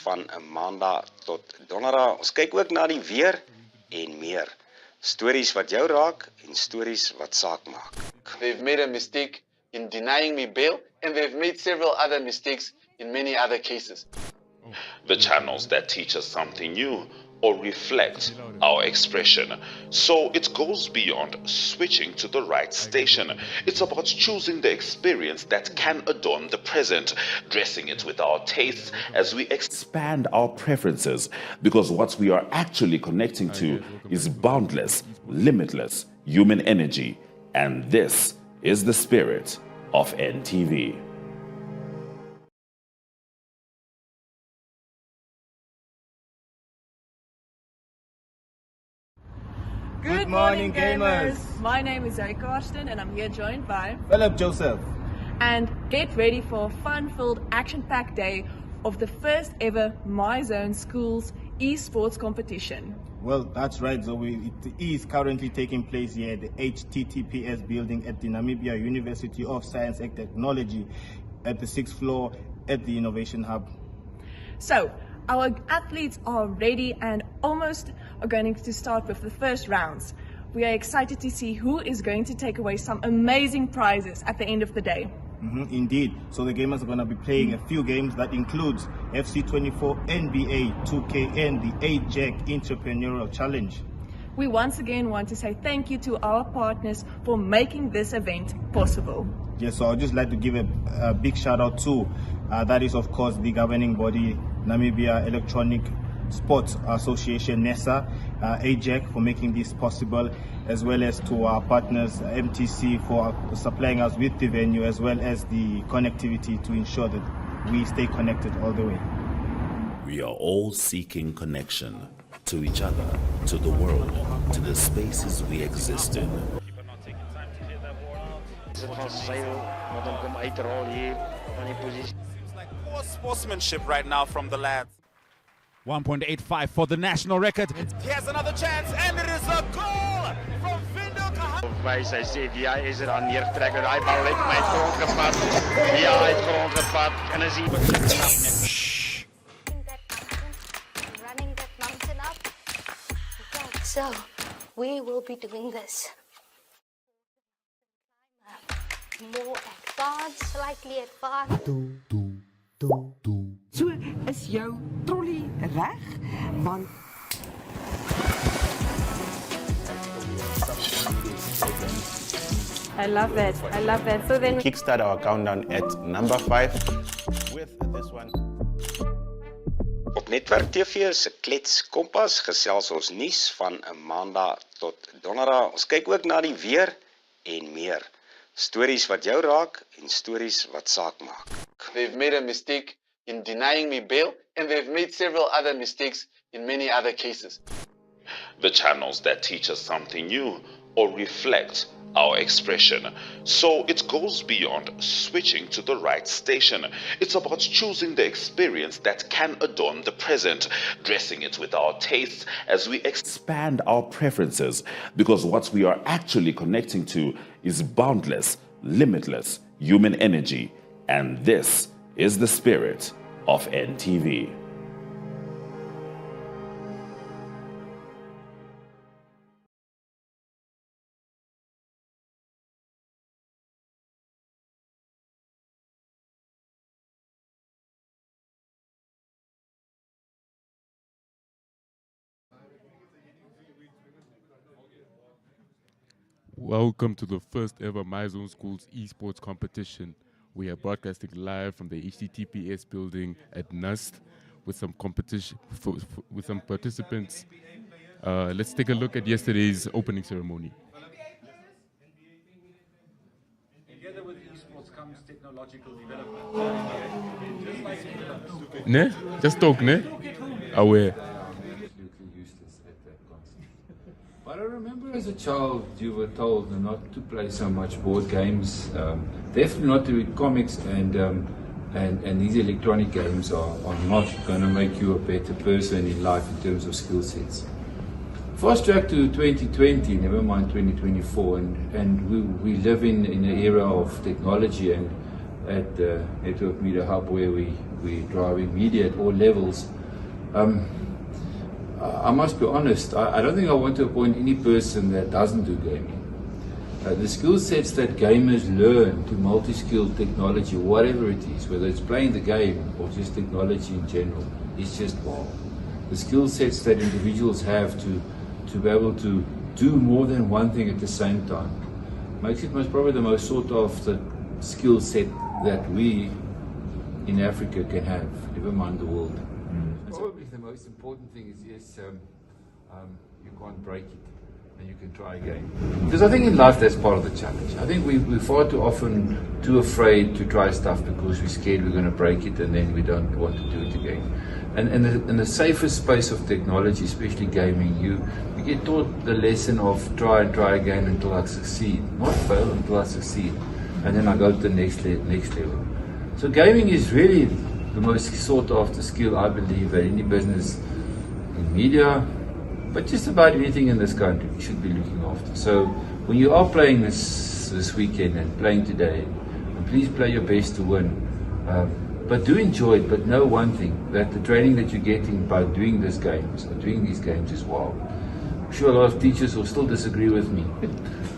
van 'n maandag tot donderdag. Ons kyk ook na die weer en meer. Stories wat jou raak en stories wat saak maak. They've made a mistake in denying me bail, and they've made several other mistakes in many other cases. The channels that teach us something new or reflect our expression. So it goes beyond switching to the right station. It's about choosing the experience that can adorn the present, dressing it with our tastes as we expand our preferences, because what we are actually connecting to is boundless, limitless human energy. And this is the spirit of NTV. Good morning, gamers! My name is Zoe Karsten and I'm here joined by Philip Joseph. And get ready for a fun-filled, action-packed day of the first ever MYZONE Schools eSports competition. Well, that's right, Zoe. It is currently taking place here at the HTTPS building at the Namibia University of Science and Technology at the 6th floor at the Innovation Hub. So, our athletes are ready and almost are going to start with the first rounds. We are excited to see who is going to take away some amazing prizes at the end of the day. Indeed. So the gamers are going to be playing a few games that includes FC24, NBA 2K and the AJAC Entrepreneurial Challenge. We once again want to say thank you to our partners for making this event possible. Yes, so I'd just like to give a big shout out to, that is of course the governing body, Namibia Electronic Sports Association, NESA, AJAC for making this possible, as well as to our partners, MTC, for supplying us with the venue, as well as the connectivity to ensure that we stay connected all the way. We are all seeking connection to each other, to the world, to the spaces we exist in. Seems like poor sportsmanship right now from the lads. 1.85 for the national record. Here's another chance, and it is a goal from Vindo Kahn. Hy sê wie is er aan neertrek en daai bal het my grond gevat. Ja, hy het grond gevat en is hier running that mountain up. Okay, so we will be doing this. More advanced, slightly advanced. So is jou trolley reg? Want I love that. I love that. So then kickstart our countdown at number 5 with this one. Op Netwerk TV se Klets Kompas gesels ons nuus van 'n maandag tot donderdag. Ons kyk ook na die weer en meer. Stories wat jou raak en stories wat saak maak. They've made a mistake in denying me bail, and they've made several other mistakes in many other cases. The channels that teach us something new or reflect our expression. So it goes beyond switching to the right station. It's about choosing the experience that can adorn the present, dressing it with our tastes as we expand our preferences, because what we are actually connecting to is boundless, limitless human energy. And this is the spirit of NTV. Welcome to the first ever MYZONE Schools eSports competition. We are broadcasting live from the HTTPS building at Nust with some competition with some participants. Let's take a look at yesterday's opening ceremony. Together with esports comes technological development. Ne? Just talk, ne? Aware. But I remember as a child you were told not to play so much board games, definitely not to read comics, and these electronic games are not going to make you a better person in life in terms of skill sets. Fast track to 2020, never mind 2024, and we live in an era of technology, and at Network Media Hub where we we're driving media at all levels. I must be honest, I don't think I want to appoint any person that doesn't do gaming. The skill sets that gamers learn to multi-skill technology, whatever it is, whether it's playing the game or just technology in general, is just wow. The skill sets that individuals have to be able to do more than one thing at the same time makes it probably the most sought after skill set that we in Africa can have, never mind the world. Probably the most important thing is yes, you can't break it. And you can try again. Because I think in life that's part of the challenge. I think we're far too often too afraid to try stuff because we're scared we're going to break it and then we don't want to do it again. And in the safest space of technology, especially gaming, you get taught the lesson of try and try again until I succeed. Not fail until I succeed. And then I go to the next level. So gaming is really the most sought after skill, I believe, that any business in media, but just about anything in this country should be looking after. So when you are playing this weekend and playing today, and please play your best to win. But do enjoy it, but know one thing, that the training that you're getting by doing these games is wow. I'm sure a lot of teachers will still disagree with me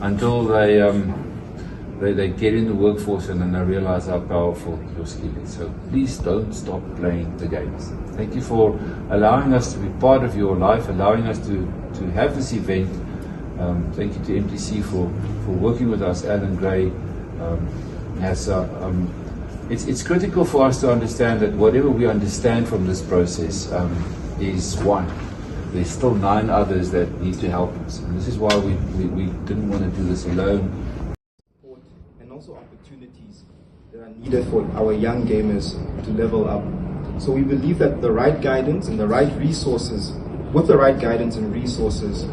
until they get in the workforce and then they realize how powerful your skill is. So please don't stop playing the games. Thank you for allowing us to be part of your life, allowing us to have this event. Thank you to MTC for working with us, Alan Gray. It's critical for us to understand that whatever we understand from this process is one. There's still 9 others that need to help us. And this is why we didn't want to do this alone. And also opportunities that are needed for our young gamers to level up. So we believe that the right guidance and the right resources, with the right guidance and resources,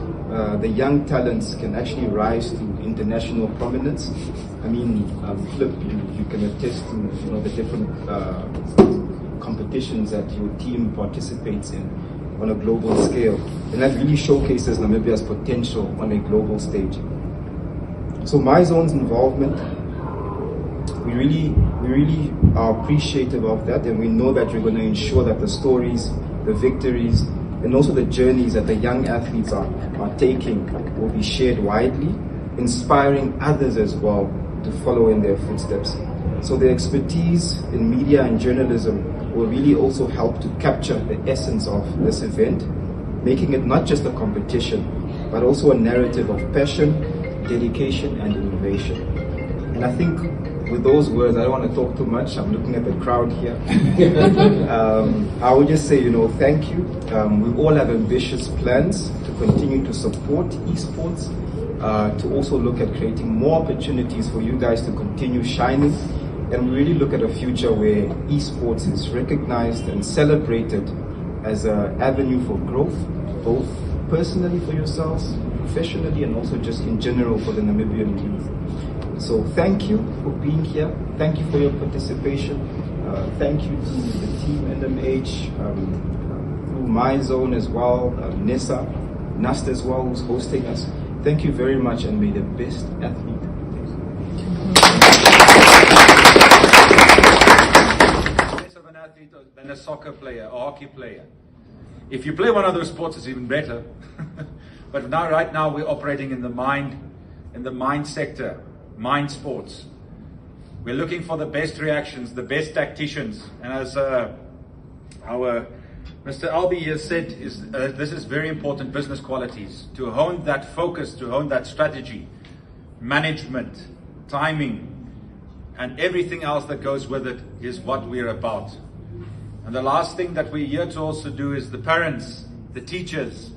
the young talents can actually rise to international prominence. I mean, Flip, you can attest to the different competitions that your team participates in on a global scale, and that really showcases Namibia's potential on a global stage. So MYZONE's involvement, we really are appreciative of that, and we know that you're going to ensure that the stories, the victories, and also the journeys that the young athletes are taking will be shared widely, inspiring others as well to follow in their footsteps. So the expertise in media and journalism will really also help to capture the essence of this event, making it not just a competition, but also a narrative of passion, dedication, and innovation. And I think with those words, I don't want to talk too much. I'm looking at the crowd here. I would just say, thank you. We all have ambitious plans to continue to support esports, to also look at creating more opportunities for you guys to continue shining. And we really look at a future where esports is recognized and celebrated as an avenue for growth, both personally for yourselves, professionally, and also just in general for the Namibian youth. So thank you for being here. Thank you for your participation. Thank you to the team NMH, through MYZONE as well, NESA, Nust as well, who's hosting us. Thank you very much, and may the best athlete. Less of an athlete than a soccer player, a hockey player. If you play one of those sports, it's even better. But right now we're operating in the mind sector, mind sports. We're looking for the best reactions, the best tacticians, and as our Mr. Albie has said, this is very important business qualities. To hone that focus, to hone that strategy, management, timing, and everything else that goes with it is what we're about. And the last thing that we're here to also do is the parents, the teachers,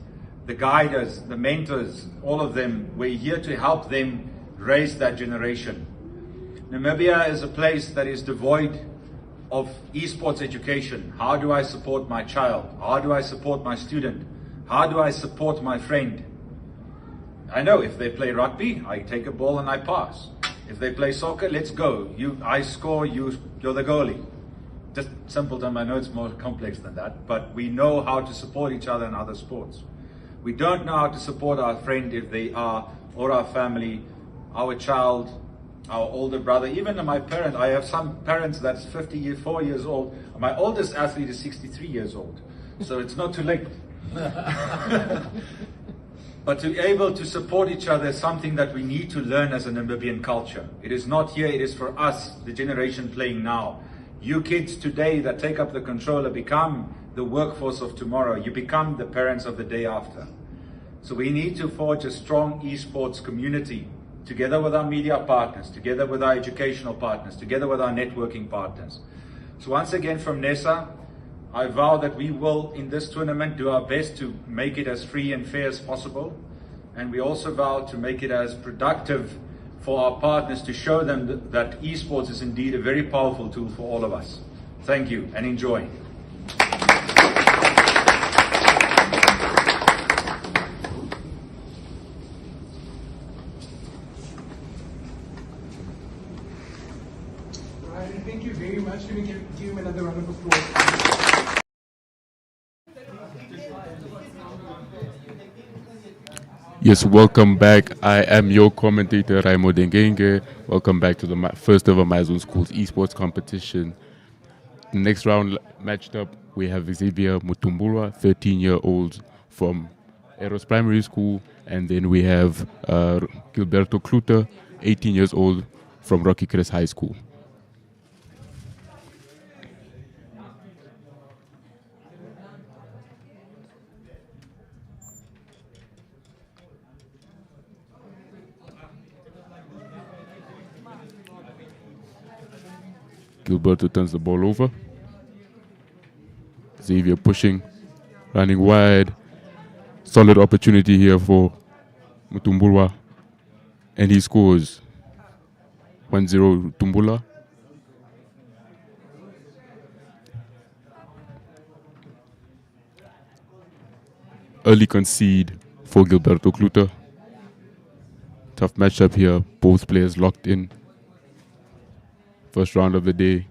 the guiders, the mentors, all of them, we're here to help them raise that generation. Namibia is a place that is devoid of esports education. How do I support my child? How do I support my student? How do I support my friend? I know if they play rugby, I take a ball and I pass. If they play soccer, let's go. I score, you're the goalie. Just simple term, I know it's more complex than that, but we know how to support each other in other sports. We don't know how to support our friend if they are, or our family, our child, our older brother, even my parent. I have some parents that's 54 years old. My oldest athlete is 63 years old. So it's not too late. But to be able to support each other is something that we need to learn as a Namibian culture. It is not here, it is for us, the generation playing now. You kids today that take up the controller become the workforce of tomorrow. You become the parents of the day after. So we need to forge a strong esports community together with our media partners, together with our educational partners, together with our networking partners. So once again from NESA, I vow that we will, in this tournament, do our best to make it as free and fair as possible. And we also vow to make it as productive for our partners, to show them that esports is indeed a very powerful tool for all of us. Thank you and enjoy. Thank you very much. Can we give him another round of applause? Yes, welcome back. I am your commentator, Raimo Dengenge. Welcome back to the first ever MYZONE Schools esports competition. The next round matched up, we have Xavier Mutumbura, 13-year-old from Eros Primary School, and then we have Gilberto Cluter, 18 years old from Rocky Crest High School. Gilberto turns the ball over. Xavier pushing, running wide. Solid opportunity here for Mutumbula. And he scores. 1-0 Mutumbula. Early concede for Gilberto Cluter. Tough matchup here. Both players locked in. First round of the day.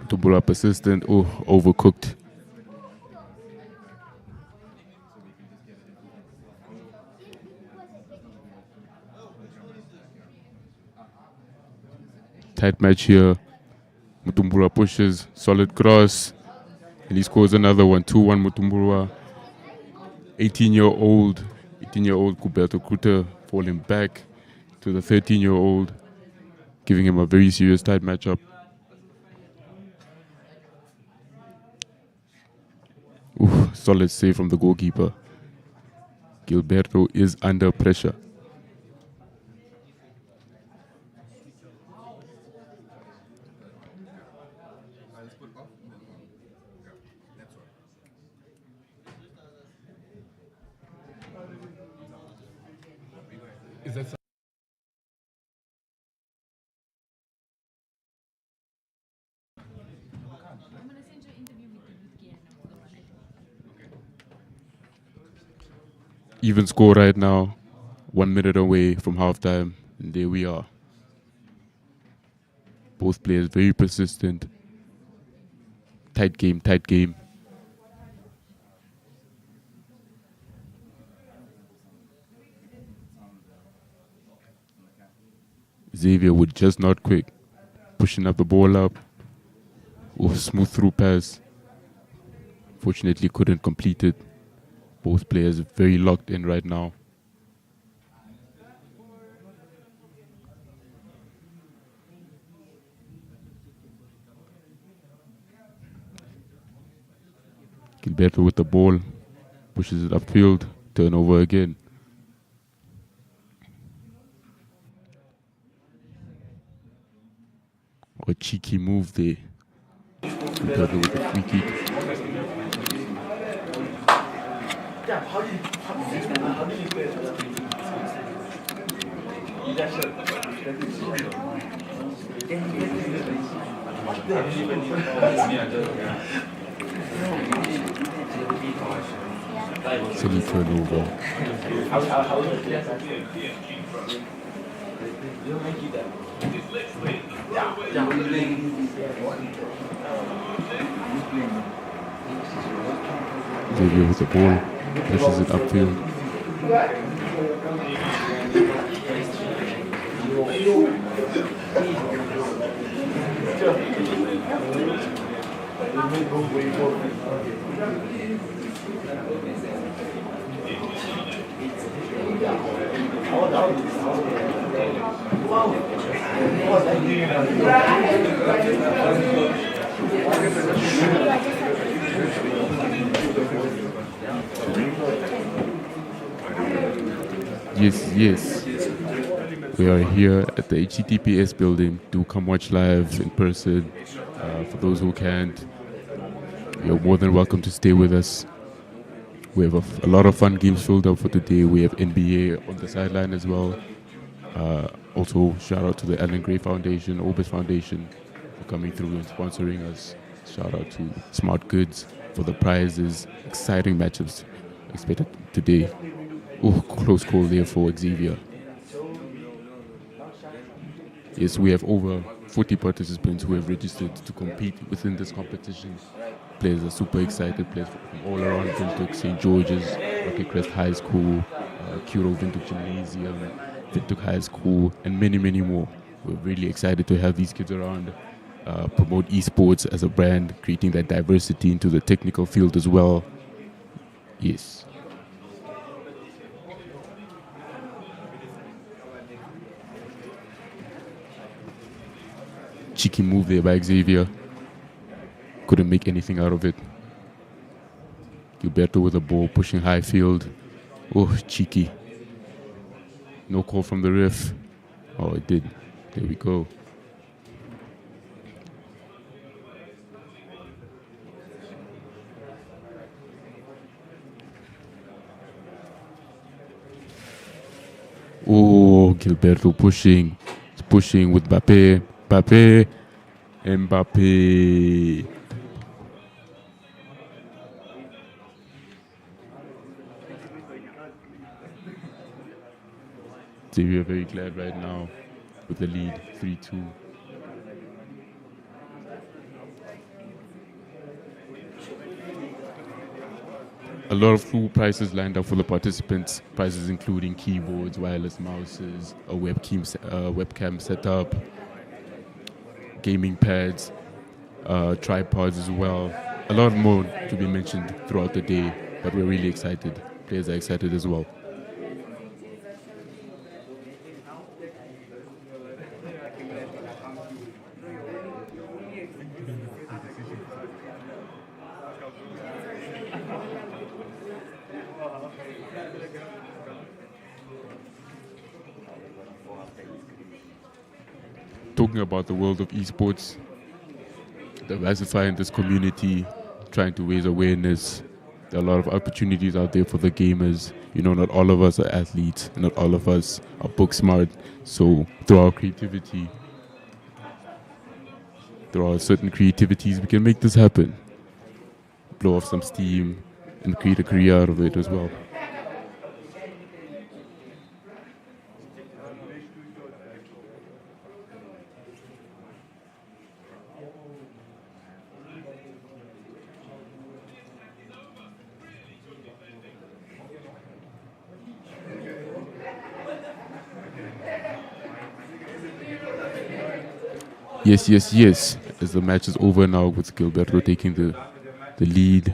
Mutumbula persistent. Oh, overcooked. Tight match here. Mutumbura pushes, solid cross, and he scores another one. 2-1 Mutumbura. 18-year-old Gilberto Cluter falling back to the 13-year-old, giving him a very serious tight matchup. Ooh, solid save from the goalkeeper. Gilberto is under pressure. Is that Even score right now. 1 minute away from halftime. And there we are. Both players very persistent. Tight game, tight game. Xavier would just not quit. Pushing up the ball up. Oh, smooth through pass. Fortunately couldn't complete it. Both players very locked in right now. Gilberto with the ball. Pushes it upfield. Turnover again. A cheeky move there. Gilberto with the free kick. Silly turnover. Xavier with the ball, pushes it upfield. Yes. We are here at the HTTPS building. Do come watch live in person. For those who can't, you're more than welcome to stay with us. We have a lot of fun games filled up for today. We have NBA on the sideline as well. Also, shout out to the Ellen Gray Foundation, Obis Foundation for coming through and sponsoring us. Shout out to Smart Goods for the prizes. Exciting matchups expected today. Oh, close call there for Xavier. Yes, we have over 40 participants who have registered to compete within this competition. Players are super excited, players from all around Windhoek, St. George's, Crest High School, Kuro Windhoek Gymnasium, Windhoek High School, and many, many more. We're really excited to have these kids around, promote esports as a brand, creating that diversity into the technical field as well. Yes. Cheeky move there by Xavier. Couldn't make anything out of it. Gilberto with the ball, pushing high field. Oh, cheeky. No call from the ref. Oh, it did. There we go. Oh, Gilberto pushing. He's pushing with Mbappe. Mbappe. So we are very glad right now with the lead 3-2. A lot of cool prizes lined up for the participants. Prizes including keyboards, wireless mouses, a webcam setup, gaming pads, tripods as well. A lot more to be mentioned throughout the day, but we're really excited. Players are excited as well. Talking about the world of esports, diversifying this community, trying to raise awareness. There are a lot of opportunities out there for the gamers. You know, not all of us are athletes, not all of us are book smart. So through our creativity, through our certain creativities, we can make this happen. Blow off some steam and create a career out of it as well. Yes. As the match is over now with Gilberto taking the lead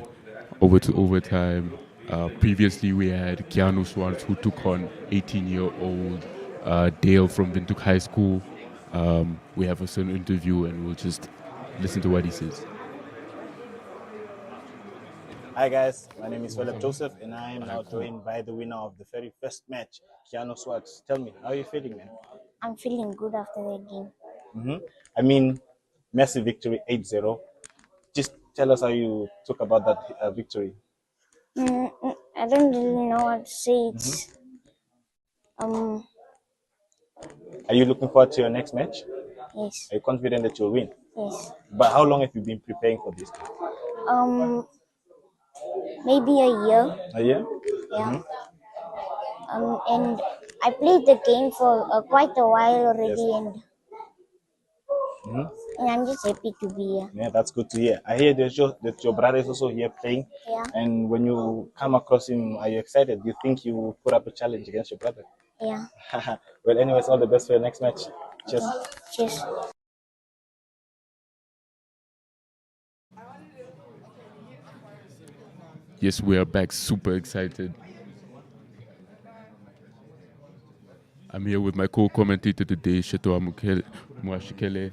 over to overtime. Previously we had Keanu Swans who took on 18-year-old Dale from Windhoek High School. We have a certain interview and we'll just listen to what he says. Hi guys, my name is Philip Joseph and I am now joined by the winner of the very first match, Keanu Swans. Tell me, how are you feeling, man? I'm feeling good after that game. I mean, massive victory, 8-0. Just tell us how you talk about that victory. I don't really know what to say. Are you looking forward to your next match? Yes. Are you confident that you'll win? Yes. But how long have you been preparing for this? maybe a year. A year? Yeah. And I played the game for quite a while already, and I'm just happy to be here. Yeah, that's good to hear. I hear that your brother is also here playing. Yeah. And when you come across him, are you excited? Do you think you will put up a challenge against your brother? Yeah. Well, anyways, all the best for your next match. Cheers. Cheers. Yes, we are back. Super excited. I'm here with my co-commentator today, Sheto Mwashikele.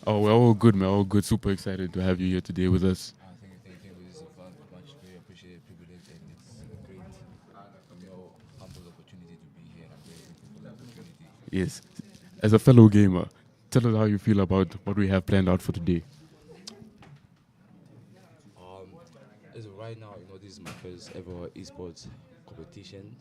Oh, we're all good, man. All good. Super excited to have you here today with us. Thank you. This is much very appreciated, privilege, and it's a great, humble opportunity to be here. I'm very grateful for the opportunity. Yes. As a fellow gamer, tell us how you feel about what we have planned out for today. As of right now, this is my first ever esports competition,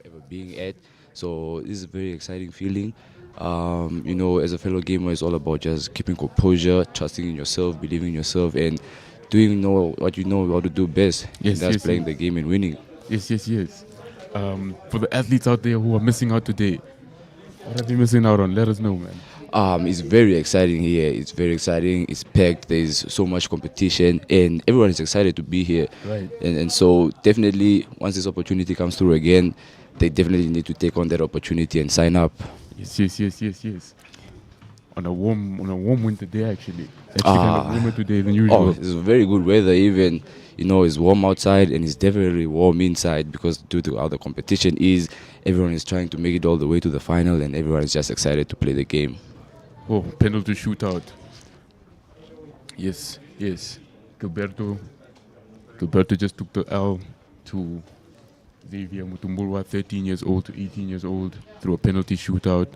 ever being at. So this is a very exciting feeling. As a fellow gamer, it's all about just keeping composure, trusting in yourself, believing in yourself, and doing what you know how to do best. Yes, and that's yes, playing yes. the game and winning. Yes. For the athletes out there who are missing out today, what are you missing out on? Let us know, man. It's very exciting here. It's very exciting. It's packed. There's so much competition, and everyone is excited to be here. Right. And so definitely, once this opportunity comes through again, they definitely need to take on that opportunity and sign up. Yes. On a warm winter day, actually. Kind of warmer today than usual. Oh, it's very good weather. Even it's warm outside and it's definitely warm inside because due to how the competition is, everyone is trying to make it all the way to the final, and everyone is just excited to play the game. Oh, penalty shootout. Yes. Gilberto just took the L to Xavier Mutumbulwa, 13 years old to 18 years old, through a penalty shootout.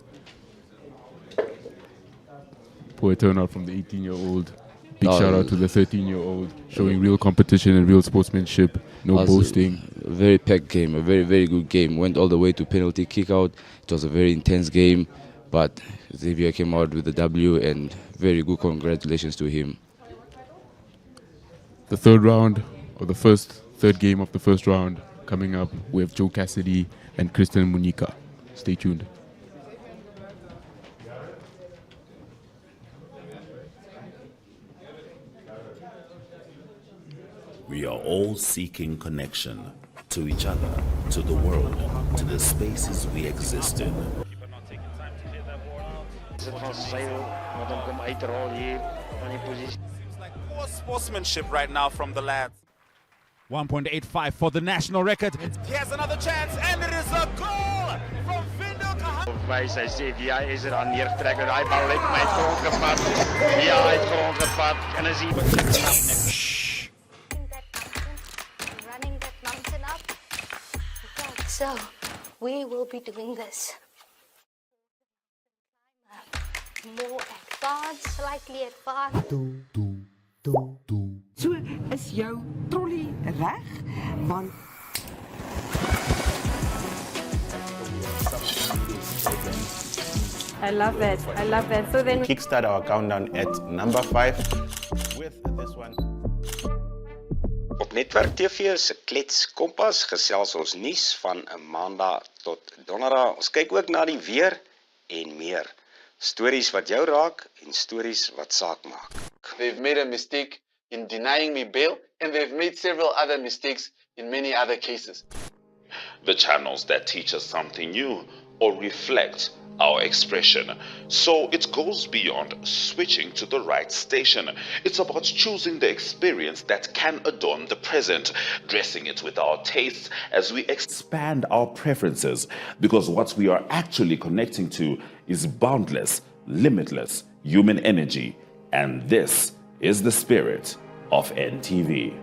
Poor turnout from the 18-year-old. Big shout out to the 13-year-old, showing real competition and real sportsmanship, no boasting. A very packed game, a very, very good game. Went all the way to penalty kick-out. It was a very intense game, but Xavier came out with the W, and very good congratulations to him. The third game of the first round coming up with Joe Cassidy and Kristen Munika. Stay tuned. We are all seeking connection to each other, to the world, to the spaces we exist in. Seems like poor sportsmanship right now from the lads. 1.85 for the national record. Here's another chance, and it is a goal from Vindo Kahana. Hy sê wie is er aan neergetrek en daai bal het my grond gevat. Ja, hy het grond gevat en is hier Running that mountain up. Okay, so we will be doing this. More advanced, slightly advanced. So is jou trolley reg? Want I love that. So then Kickstart our countdown at number 5 with this one. Op Netwerk TV se Klets Kompas gesels ons nuus van 'n Maandag tot Donderdag. Ons kyk ook na die weer en meer. Stories wat jou raak en stories wat saak maak. They've made a mistake in denying me bail, and they've made several other mistakes in many other cases. The channels that teach us something new or reflect our expression. So it goes beyond switching to the right station. It's about choosing the experience that can adorn the present, dressing it with our tastes as we expand our preferences, because what we are actually connecting to is boundless, limitless human energy. And this is the spirit of NTV.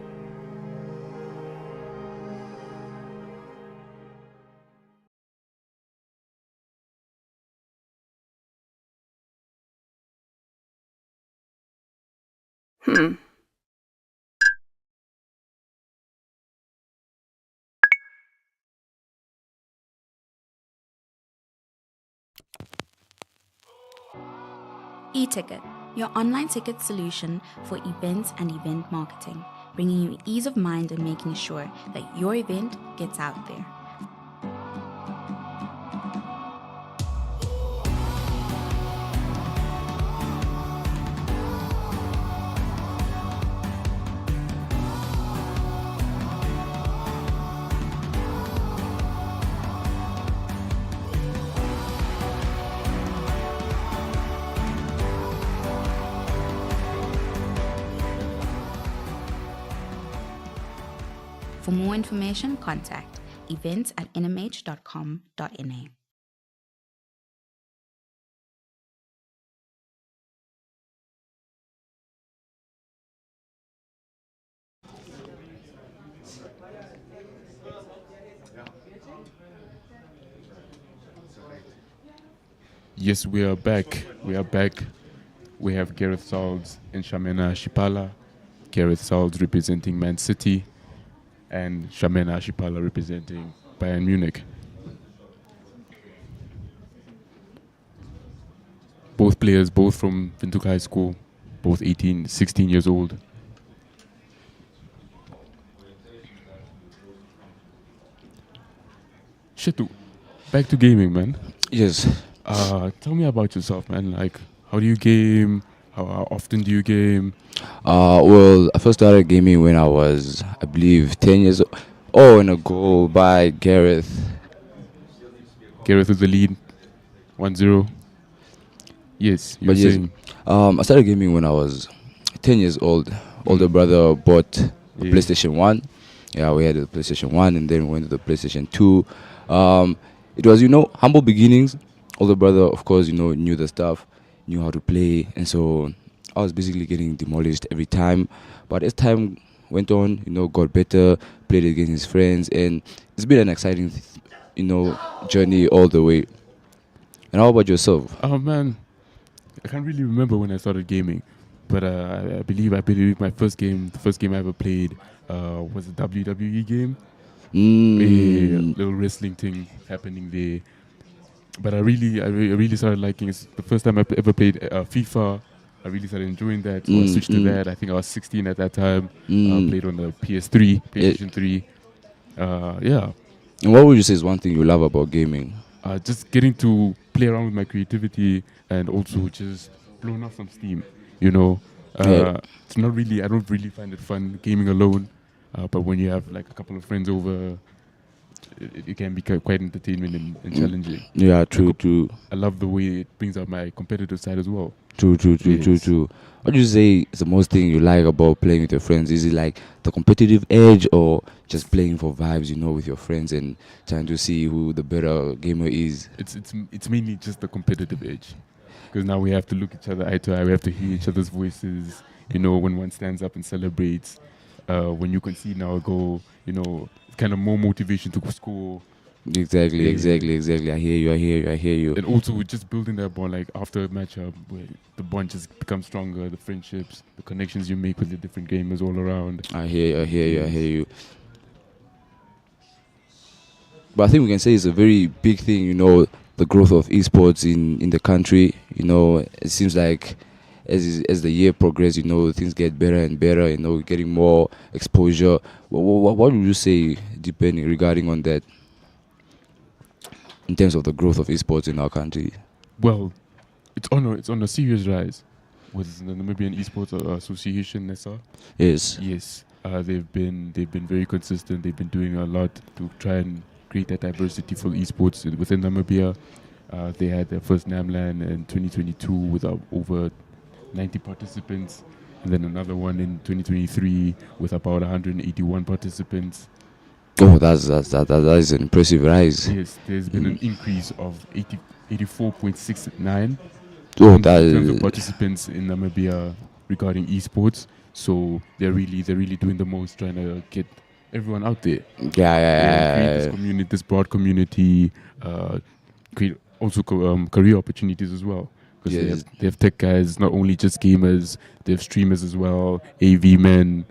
E-ticket. your online ticket solution for events and event marketing, bringing you ease of mind and making sure that your event gets out there. For more information, contact events@nmh.com.na. Yes, we are back. We are back. We have Gareth Salds and Shamena Shipala. Gareth Salds representing Man City and Shamena Shipala representing Bayern Munich. Both players, both from Windhoek High School, both 18, 16 years old. Shitu, back to gaming, man. Yes. Tell me about yourself, man. Like, how do you game? How often do you game? Well, I first started gaming when I was, I believe, 10 years old. Oh, and a goal by Gareth. Gareth with the lead, 1-0. Yes, you're saying. I started gaming when I was 10 years old. Older brother bought a PlayStation 1. Yeah, we had a PlayStation 1 and then we went to the PlayStation 2. It was, humble beginnings. Older brother, of course, knew the stuff, knew how to play. And so I was basically getting demolished every time. But as time went on, got better, played against his friends. And it's been an exciting, journey all the way. And how about yourself? Oh, man. I can't really remember when I started gaming. But I believe my first game, the first game I ever played was a WWE game. A little wrestling thing happening there. But I really started liking it. The first time I ever played FIFA, I really started enjoying that. So I switched to that. I think I was 16 at that time. Played on the PS3, PlayStation 3. Yeah. And what would you say is one thing you love about gaming? Just getting to play around with my creativity and also just blowing off some steam. It's not really, I don't really find it fun gaming alone. But when you have like a couple of friends over, it can be quite entertainment and challenging. Yeah, true. I love the way it brings out my competitive side as well. True. What do you say is the most thing you like about playing with your friends? Is it like the competitive edge or just playing for vibes, with your friends and trying to see who the better gamer is? It's mainly just the competitive edge. Because now we have to look each other eye to eye. We have to hear each other's voices. When one stands up and celebrates. When you concede now a goal, kind of more motivation to score. Exactly. I hear you. And also we're just building that bond, like after a matchup, where the bond just becomes stronger, the friendships, the connections you make with the different gamers all around. I hear you. But I think we can say it's a very big thing, the growth of esports in the country. It seems like as the year progresses, things get better and better, getting more exposure. What would you say, depending regarding on that, in terms of the growth of esports in our country? Well, it's on a serious rise with the Namibian Esports Association, NESA. Yes. They've been very consistent. They've been doing a lot to try and create that diversity for esports within Namibia. They had their first NAMLAN in 2022 with over 90 participants, and then another one in 2023 with about 181 participants. Oh, that is an impressive rise. Yes, there's been an increase of 84.69 in terms of participants in Namibia regarding esports. So they're really doing the most, trying to get everyone out there. Yeah. Create this community, this broad community, create also career opportunities as well. Because they have tech guys, not only just gamers, they have streamers as well, AV men,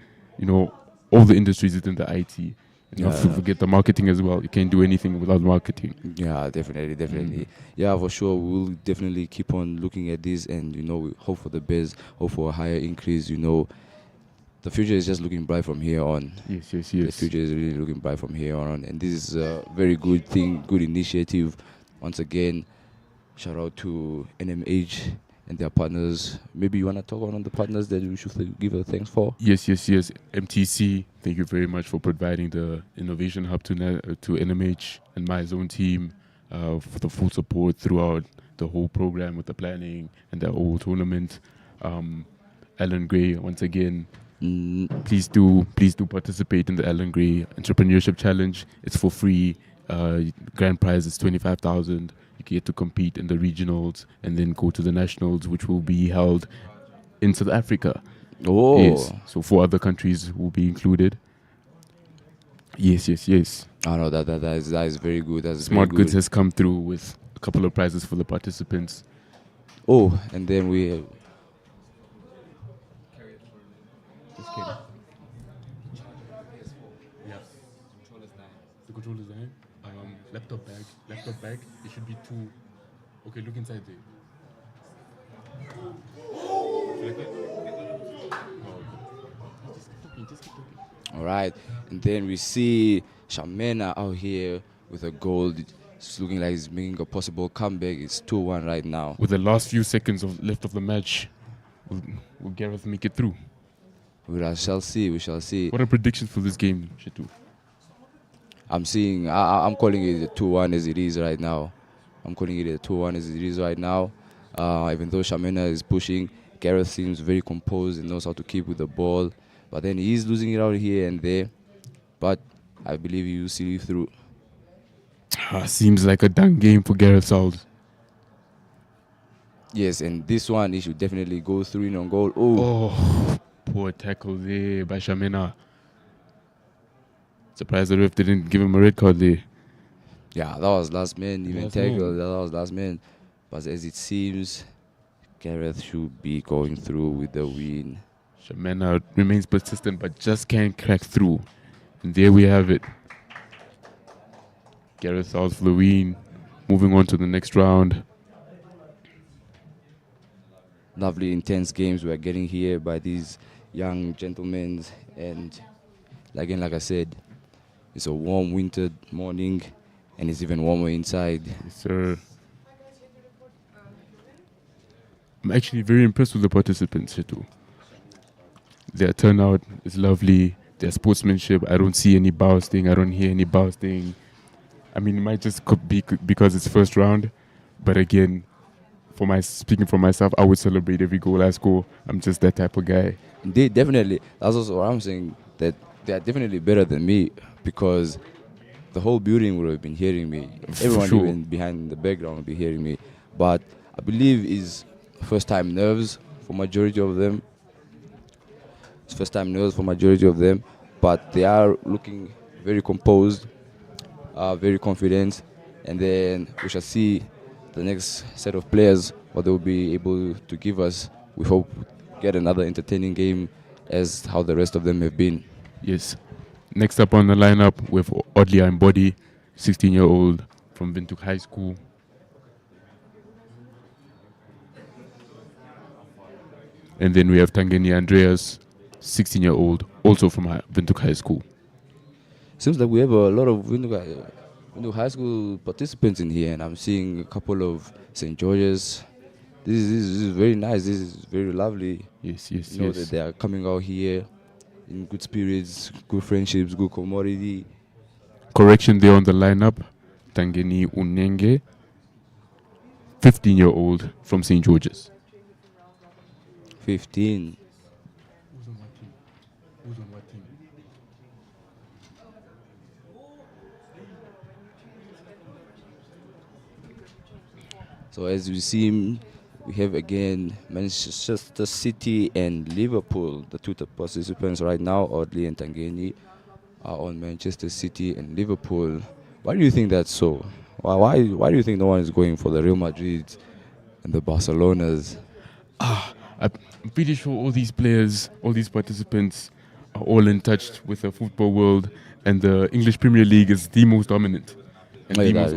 all the industries within the IT. You know, forget the marketing as well. You can't do anything without marketing. Yeah, definitely. Yeah, for sure. We'll definitely keep on looking at this, and we hope for the best, hope for a higher increase. The future is just looking bright from here on. Yes. The future is really looking bright from here on, and this is a very good thing, good initiative. Once again, shout out to NMH and their partners. Maybe you want to talk on the partners that we should give a thanks for? Yes. MTC, thank you very much for providing the innovation hub to NMH and MYZONE team for the full support throughout the whole program with the planning and the whole tournament. Alan Gray, once again, please do participate in the Alan Gray Entrepreneurship Challenge. It's for free. Grand prize is 25,000. You get to compete in the regionals and then go to the nationals, which will be held in South Africa. Oh, yes. So 4 other countries will be included. Yes. I know that is very good. That's Smart very good. Goods has come through with a couple of prizes for the participants. Oh, and then we have. Just kidding. Yeah. The controller's 9. Laptop bag. It should be 2. Okay, look inside there. Like that? Just keep talking. All right, and then we see Shamena out here with a goal. It's looking like he's making a possible comeback. It's 2-1 right now. With the last few seconds left of the match, will Gareth make it through? We shall see. What are predictions for this game, Shitu? I'm calling it a 2-1 as it is right now. Even though Shamena is pushing, Gareth seems very composed and knows how to keep with the ball. But then he's losing it out here and there. But I believe he will see through. Seems like a done game for Gareth South. Yes, and this one, he should definitely go through in on goal. Oh, poor tackle there by Shamena. Surprised the ref didn't give him a red card there. Yeah, that was last man. That was last man. But as it seems, Gareth should be going through with the win. Shamena remains persistent but just can't crack through. And there we have it. Gareth South for the win. Moving on to the next round. Lovely, intense games we're getting here by these young gentlemen. And again, like I said, it's a warm winter morning and it's even warmer inside. Yes, sir. I'm actually very impressed with the participants here too. Their turnout is lovely. Their sportsmanship, I don't see any bousting. I don't hear any bousting. I mean, it might just be because it's first round. But again, speaking for myself, I would celebrate every goal I score. I'm just that type of guy. Definitely. That's also what I'm saying, that they are definitely better than me because the whole building would have been hearing me. Everyone even behind the background would be hearing me. But I believe it's first-time nerves for majority of them. But they are looking very composed, very confident, and then we shall see the next set of players, what they will be able to give us. We hope get another entertaining game as how the rest of them have been. Yes. Next up on the lineup, we have Odlia Mbodi, 16-year-old from Windhoek High School. And then we have Tangeni Andreas, 16-year-old, also from Windhoek High School. Seems like we have a lot of Windhoek High School participants in here, and I'm seeing a couple of St. George's. This is very nice. This is very lovely. Yes. That they are coming out here in good spirits, good friendships, good commodity. Correction there on the lineup. Tangeni Unenge, 15-year-old from St. George's. 15. Who's on what team? So as we see, we have again Manchester City and Liverpool. The two participants right now, Audley and Tangeni, are on Manchester City and Liverpool. Why do you think that's so? Why do you think no one is going for the Real Madrid and the Barcelonas? I'm pretty sure all these players, all these participants are all in touch with the football world, and the English Premier League is the most dominant and the most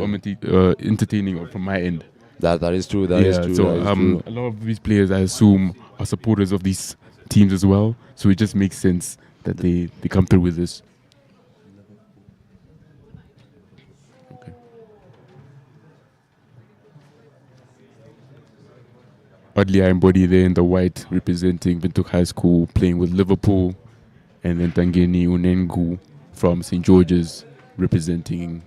entertaining from my end. That is true. That is true. So that is true. a lot of these players, I assume, are supporters of these teams as well. So it just makes sense that they come through with this. Okay. Oddly, I embody there in the white, representing Windhoek High School, playing with Liverpool, and then Tangeni Unengu from St. George's, representing.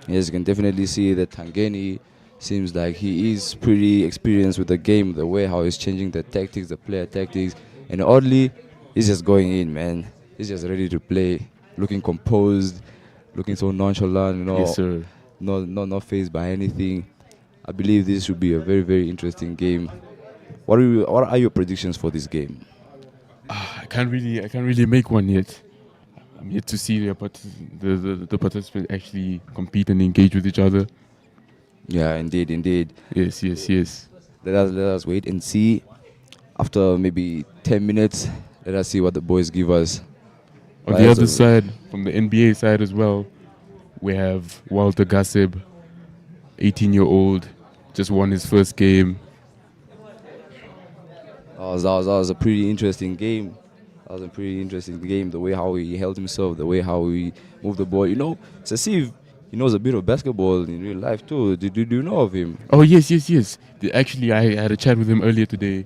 Yes, you can definitely see that Tangeni seems like he is pretty experienced with the game, the way how he's changing the tactics, the player tactics, and oddly, he's just going in, man. He's just ready to play, looking composed, looking so nonchalant, you know, Yes, sir. not fazed by anything. I believe this should be a very, very interesting game. What are your predictions for this game? I can't really make one yet. I'm yet to see the participants actually compete and engage with each other. Yeah, indeed. Yes. Let us wait and see. After maybe 10 minutes, let us see what the boys give us. On the other side, from the NBA side as well, we have Walter Gasseb, 18-year-old, just won his first game. That was a pretty interesting game. The way how he held himself, the way how he moved the ball. You know, it's as if he knows a bit of basketball in real life too. Do you know of him? Oh, yes. Actually, I had a chat with him earlier today.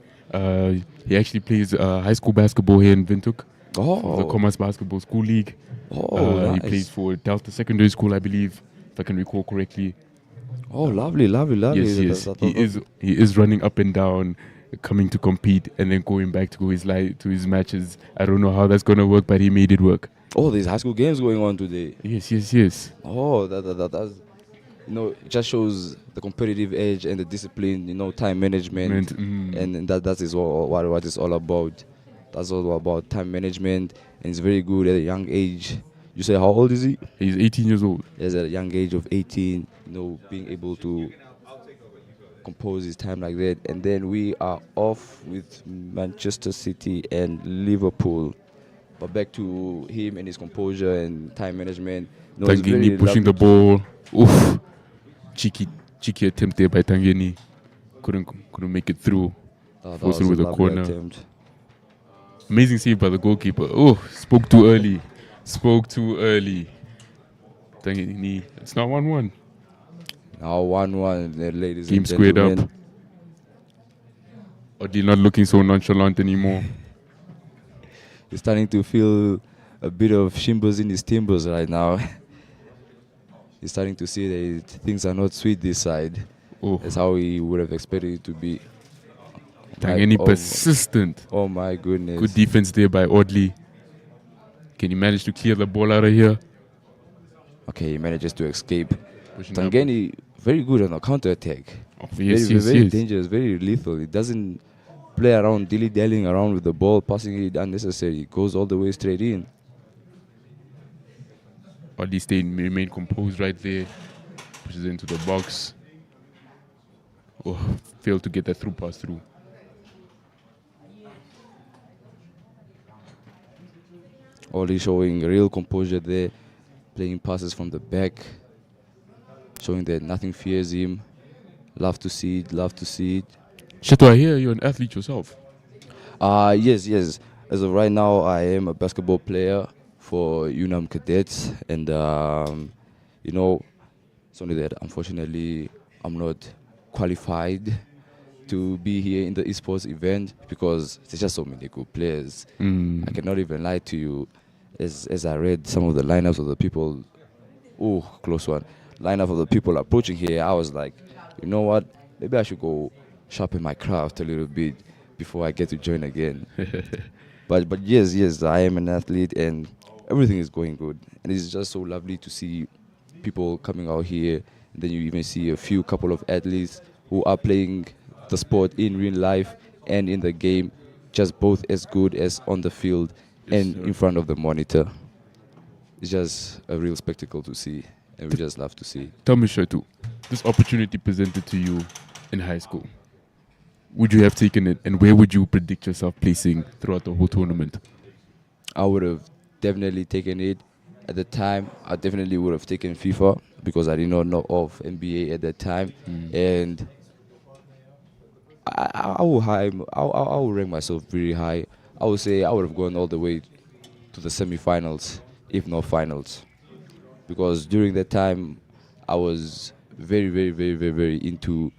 He actually plays high school basketball here in Windhoek. Oh. The Commerce Basketball School League. Oh, nice. He plays for Delta Secondary School, I believe, if I can recall correctly. Oh, lovely. Yes. He is running up and down, coming to compete, and then going back to his matches. I don't know how that's gonna work, but he made it work. Oh, there's high school games going on today. Yes. Oh, that's, you know, it just shows the competitive edge and the discipline, you know, time management, and that is what it's all about. That's all about time management, and it's very good at a young age. You say how old is he? He's 18 years old. Yes, at a young age of 18, you know, being able to compose his time like that. And then we are off with Manchester City and Liverpool. But back to him and his composure and time management. No, Tangeni pushing the ball. Oof. Cheeky attempt there by Tangeni. Couldn't make it through. Forced it with a corner. Attempt. Amazing save by the goalkeeper. Oh, spoke too early. Tangeni. It's now 1-1. Now 1-1, ladies Game and gentlemen. Game squared up. Oddly not looking so nonchalant anymore. He's starting to feel a bit of shimbers in his timbers right now. He's starting to see that things are not sweet this side. Oh. That's how he would have expected it to be. Tangeni persistent. Oh my goodness. Good defense there by Oddly. Can he manage to clear the ball out of here? Okay, he manages to escape. Tangeni, very good on a counter-attack. Oh, very dangerous, very lethal. He doesn't play around, dilly-dallying around with the ball, passing it unnecessary. It goes all the way straight in. Oddly remain composed right there. Pushes into the box. Oh, failed to get that through pass through. Oddly showing real composure there, playing passes from the back, showing that nothing fears him. Love to see it. Shato, I hear you're an athlete yourself. Yes. As of right now, I am a basketball player for UNAM Cadets, and you know, it's only that unfortunately I'm not qualified to be here in the esports event because there's just so many good players. I cannot even lie to you. As I read some of the lineups of the people, close one, lineup of the people approaching here, I was like, you know what? Maybe I should go sharpen my craft a little bit before I get to join again. But yes, I am an athlete and everything is going good. And it's just so lovely to see people coming out here. And then you even see a couple of athletes who are playing the sport in real life and in the game, just both as good as on the field and in front of the monitor. It's just a real spectacle to see, and we just love to see. Tell me, Shaitu, this opportunity presented to you in high school, would you have taken it, and where would you predict yourself placing throughout the whole tournament? I would have definitely taken it. At the time, I definitely would have taken FIFA because I did not know of NBA at that time, and I will rank myself very high. I would say I would have gone all the way to the semifinals, if not finals, because during that time I was very, very, very, very, very into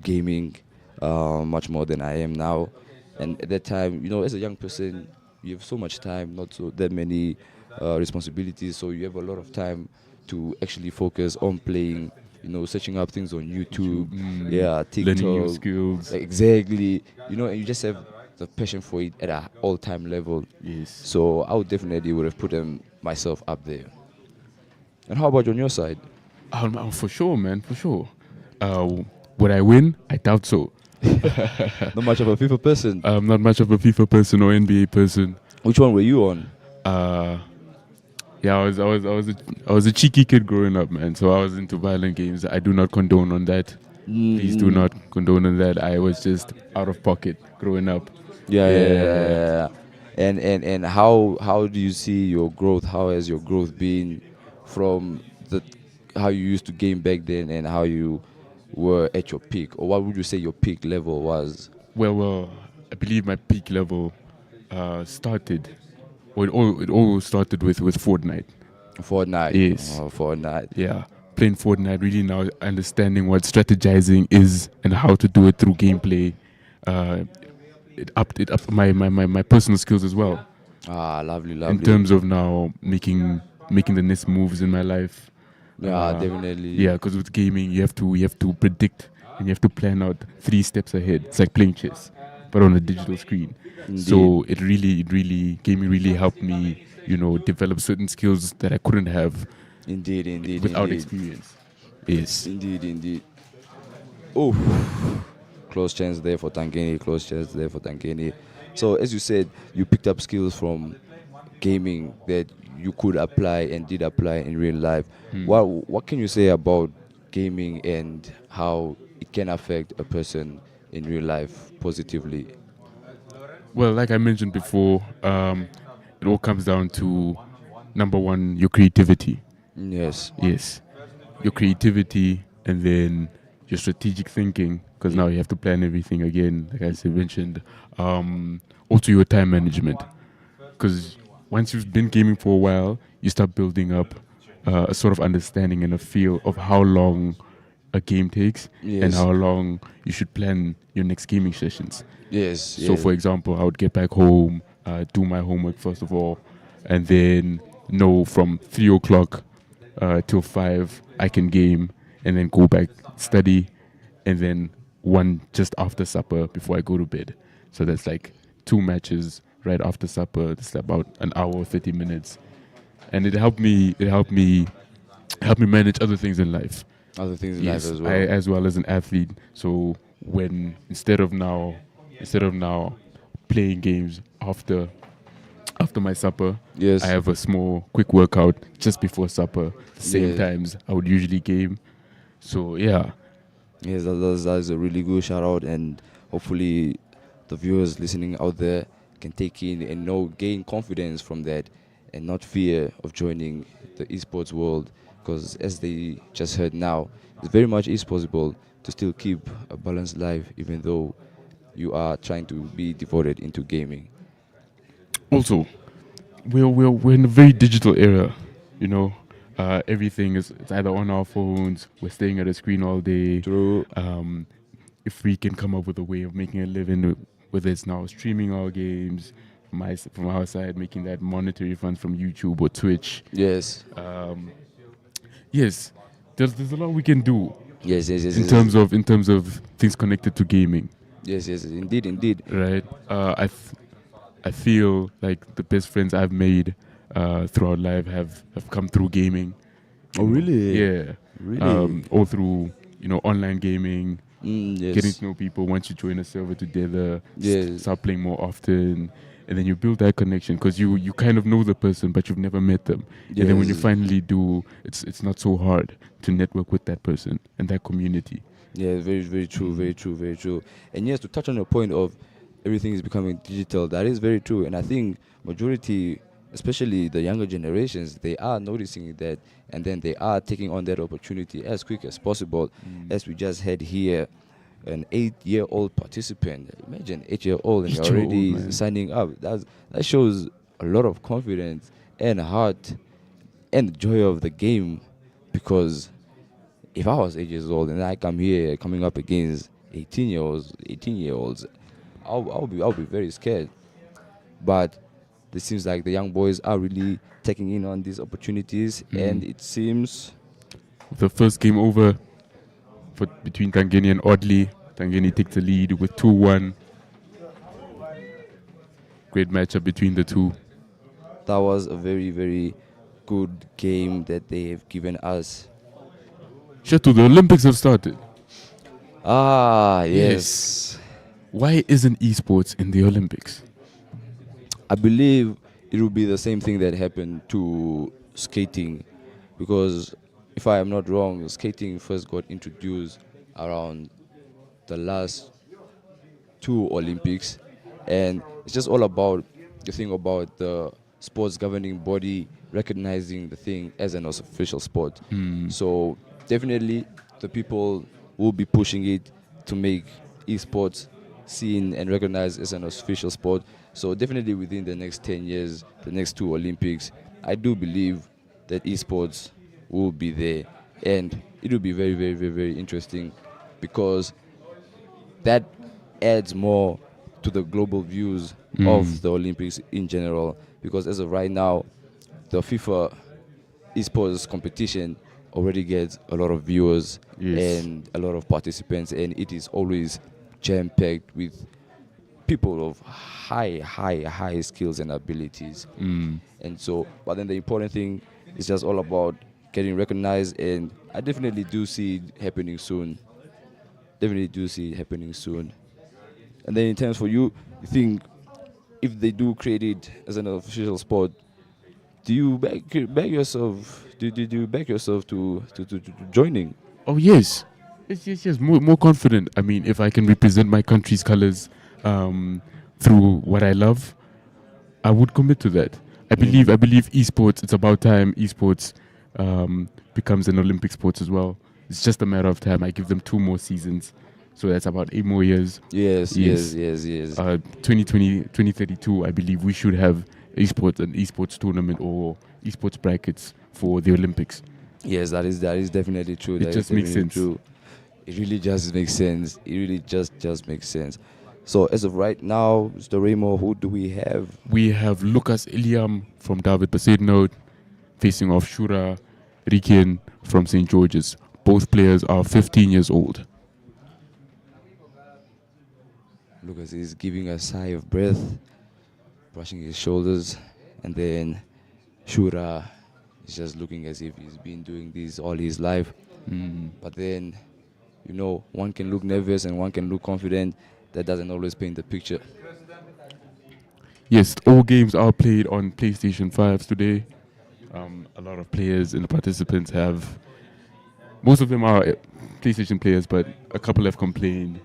gaming, much more than I am now. And at that time, you know, as a young person, you have so much time, not so that many responsibilities, so you have a lot of time to actually focus on playing, you know, searching up things on YouTube, TikTok, learning new skills. exactly, you know, and you just have the passion for it at an all-time level. Yes. So I would definitely would have put myself up there. And how about on your side? For sure, man, for sure. Would I win? I doubt so. Not much of a FIFA person. Not much of a FIFA person or NBA person. Which one were you on? Yeah, I was a cheeky kid growing up, man. So I was into violent games. I do not condone on that. Please do not condone on that. I was just out of pocket growing up. Yeah. And how do you see your growth? How has your growth been from how you used to game back then and how you were at your peak? Or what would you say your peak level was? Well, I believe my peak level started. Well, it all started with Fortnite. Fortnite. Yes. Oh, Fortnite. Yeah. Playing Fortnite, really now understanding what strategizing is and how to do it through gameplay. It upped my personal skills as well. Lovely. In terms of now making the next moves in my life. Yeah, definitely. Yeah, because with gaming you have to predict and you have to plan out 3 steps ahead. It's like playing chess, but on a digital screen. Indeed. So gaming really helped me, you know, develop certain skills that I couldn't have. Indeed. Without experience. Yes. Indeed. Oh, close chance there for Tangeni. So as you said, you picked up skills from gaming that you could apply and did apply in real life. What can you say about gaming and how it can affect a person in real life positively? Well, like I mentioned before, it all comes down to number one, your creativity. Yes. Your creativity, and then your strategic thinking, because now you have to plan everything again, like I mentioned. Also your time management, because once you've been gaming for a while, you start building up a sort of understanding and a feel of how long a game takes and how long you should plan your next gaming sessions. So for example, I would get back home, do my homework first of all, and then know from 3 o'clock till 5 I can game, and then go back, study, and then one just after supper before I go to bed. So that's like 2 matches right after supper. It's about an hour, 30 minutes. And it helped me manage other things in life. Other things in life as well. As well as an athlete. So when instead of now playing games after my supper, I have a small quick workout just before supper. The same times I would usually game. So yeah. Yes, that is a really good shout out, and hopefully the viewers listening out there can take in and gain confidence from that and not fear of joining the esports world, because as they just heard now, it's very much is possible to still keep a balanced life even though you are trying to be devoted into gaming. Also, we're in a very digital era, you know. Everything is it's either on our phones, we're staying at a screen all day. True. If we can come up with a way of making a living, whether it's now streaming our games, from our side, making that monetary funds from YouTube or Twitch. Yes. Yes. There's a lot we can do. Yes. In terms of things connected to gaming. Yes. Indeed. Right. I feel like the best friends I've made throughout life have come through gaming. Oh, really? Yeah. Really? All through, you know, online gaming. Yes. Getting to know people. Once you join a server together, start playing more often, and then you build that connection, because you kind of know the person, but you've never met them. And then when you finally do, it's not so hard to network with that person and that community. Yeah, very true, very true, very true. And yes, to touch on your point of everything is becoming digital, that is very true. And I think majority, especially the younger generations, they are noticing that, and then they are taking on that opportunity as quick as possible. As we just had here, an 8-year-old participant. Imagine 8-year-old and you're 8-year-old, already man. signing up. That shows a lot of confidence and heart and joy of the game, because if I was 8 years old and I come here coming up against 18-year-olds, I'll be very scared. But it seems like the young boys are really taking in on these opportunities, and it seems The first game over between Tangeni and Audley. Tangeni takes the lead with 2-1. Great matchup between the two. that was a very good game that they have given us. Shatu, the Olympics have started. Ah, yes. Why isn't esports in the Olympics? I believe it will be the same thing that happened to skating, because if I am not wrong, skating first got introduced around the last 2 Olympics, and it's just all about the thing about the sports governing body recognizing the thing as an official sport. So definitely the people will be pushing it to make esports seen and recognized as an official sport. So definitely within the next 10 years, the next 2 Olympics, I do believe that esports will be there, and it will be very interesting, because that adds more to the global views of the Olympics in general. Because as of right now, the FIFA esports competition already gets a lot of viewers and a lot of participants, and it is always jam-packed with people of high skills and abilities. And so, but then the important thing is just all about getting recognized, and I definitely do see it happening soon. Definitely do see it happening soon. And then in terms for you, you think if they do create it as an official sport, do you back yourself? Do you back yourself to joining? Oh yes, yes. More confident. I mean, if I can represent my country's colors through what I love, I would commit to that. I believe esports. It's about time esports becomes an Olympic sport as well. It's just a matter of time. I give them 2 more seasons, so that's about 8 more years. Yes. 2020, 2032, I believe we should have an esports tournament or esports brackets for the Olympics. Yes, that is definitely true. It just makes sense. True. It really just makes sense. It really just makes sense. So as of right now, Mr. Remo, who do we have? We have Lucas Iliam from David Besaidnout facing off Shura Rikin from St. George's. Both players are 15 years old. Lucas is giving a sigh of breath, brushing his shoulders, and then Shura is just looking as if he's been doing this all his life. But then, one can look nervous and one can look confident. That doesn't always paint the picture. Yes, all games are played on PlayStation 5s today. A lot of players and the participants have... Most of them are PlayStation players, but a couple have complained,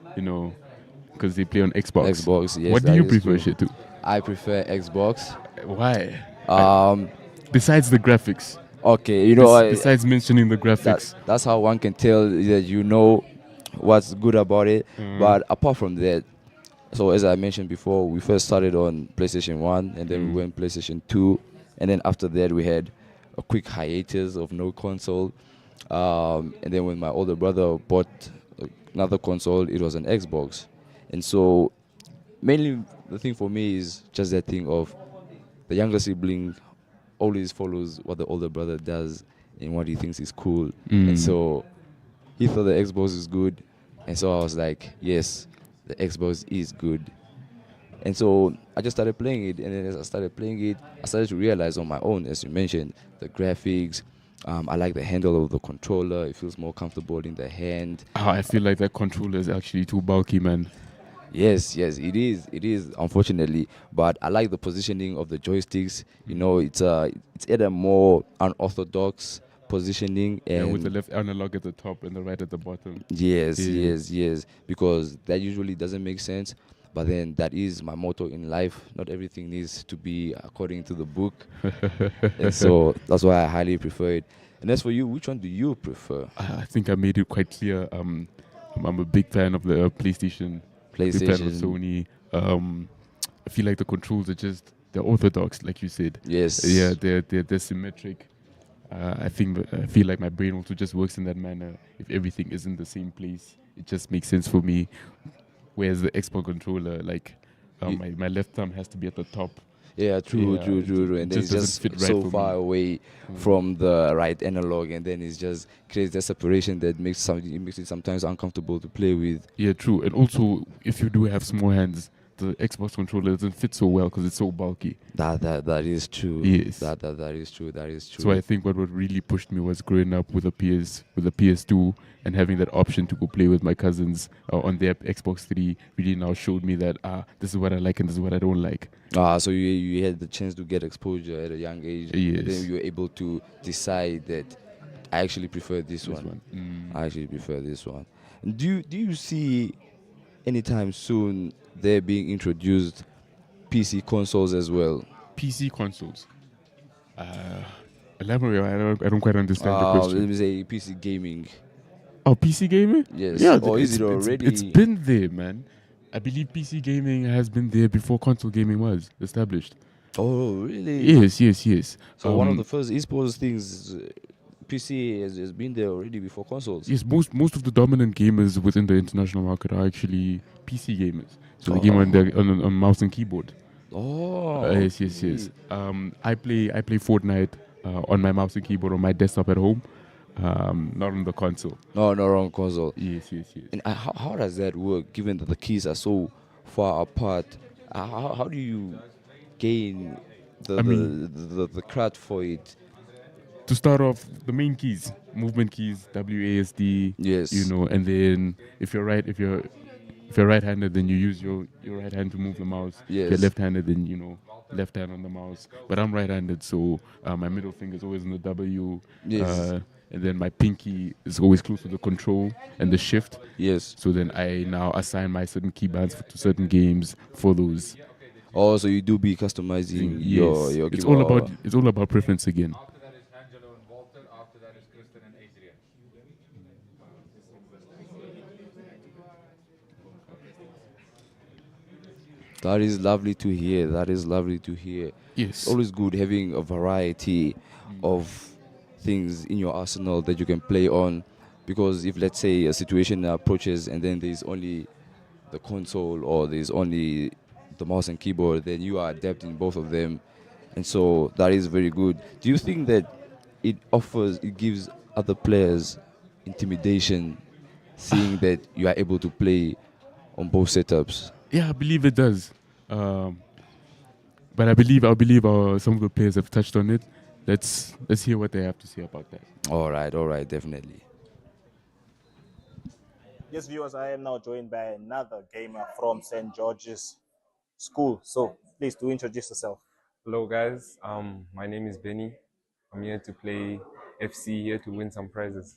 because they play on Xbox. Yes. What do you prefer, Shitu? I prefer Xbox. Why? Besides the graphics. Okay, besides mentioning the graphics. That's how one can tell that what's good about it. But apart from that, so as I mentioned before, we first started on PlayStation 1, and then we went PlayStation 2, and then after that we had a quick hiatus of no console. And then when my older brother bought another console, it was an Xbox. And so mainly the thing for me is just that thing of the younger sibling always follows what the older brother does and what he thinks is cool. And so he thought the Xbox is good, and so I was like, yes, the Xbox is good. And so I just started playing it, and then as I started playing it, I started to realize on my own, as you mentioned, the graphics. I like the handle of the controller. It feels more comfortable in the hand. I feel like that controller is actually too bulky, man. Yes, it is, unfortunately. But I like the positioning of the joysticks. It's either more unorthodox, positioning, and with the left analog at the top and the right at the bottom. Yes, because that usually doesn't make sense. But then that is my motto in life. Not everything needs to be according to the book. And so that's why I highly prefer it. And as for you, which one do you prefer? I think I made it quite clear. I'm a big fan of the PlayStation. Big fan of Sony. I feel like the controls are they're orthodox, like you said. Yes. Yeah, they're symmetric. I feel like my brain also just works in that manner. If everything is in the same place, it just makes sense for me. Whereas the Xbox controller, like my left thumb has to be at the top. Yeah, true. And then it's just so far away from the right analog, and then it just creates that separation that makes it sometimes uncomfortable to play with. Yeah, true. And also, if you do have small hands, the Xbox controller doesn't fit so well because it's so bulky. That is true. Yes. That is true. So I think what really pushed me was growing up with a PS2 and having that option to go play with my cousins on their Xbox 3 really now showed me that this is what I like and this is what I don't like. So you had the chance to get exposure at a young age. Yes. And then you were able to decide that I actually prefer this one. I actually prefer this one. Do you see anytime soon there being introduced PC consoles as well? PC consoles? Elaborate. I don't quite understand the question. Let me say PC gaming. Oh, PC gaming? Yes. Yeah, or is it already? It's been there, man. I believe PC gaming has been there before console gaming was established. Oh, really? Yes. So one of the first esports things, PC has been there already before consoles. Yes, most of the dominant gamers within the international market are actually PC gamers. So they game on mouse and keyboard. Oh. Yes. I play Fortnite on my mouse and keyboard on my desktop at home. Not on the console. No, not on console. Yes. And how does that work, given that the keys are so far apart? How do you gain the craft for it? To start off, the main keys, movement keys, WASD. Yes. And then if you're right-handed, then you use your right hand to move the mouse. Yes. If you're left-handed, then left hand on the mouse. But I'm right-handed, so my middle finger is always in the W. Yes. And then my pinky is always close to the control and the shift. Yes. So then I now assign my certain keybands to certain games for those. Oh, so you do be customizing your It's keyboard. It's all about preference again. That is lovely to hear. Yes. It's always good having a variety of things in your arsenal that you can play on, because if, let's say, a situation approaches and then there's only the console or there's only the mouse and keyboard, then you are adept in both of them. And so that is very good. Do you think that it gives other players intimidation, seeing that you are able to play on both setups? Yeah, I believe it does. But I believe some of the players have touched on it. Let's hear what they have to say about that. All right, definitely. Yes, viewers, I am now joined by another gamer from St. George's School. So please do introduce yourself. Hello guys, my name is Benny. I'm here to play FC, here to win some prizes.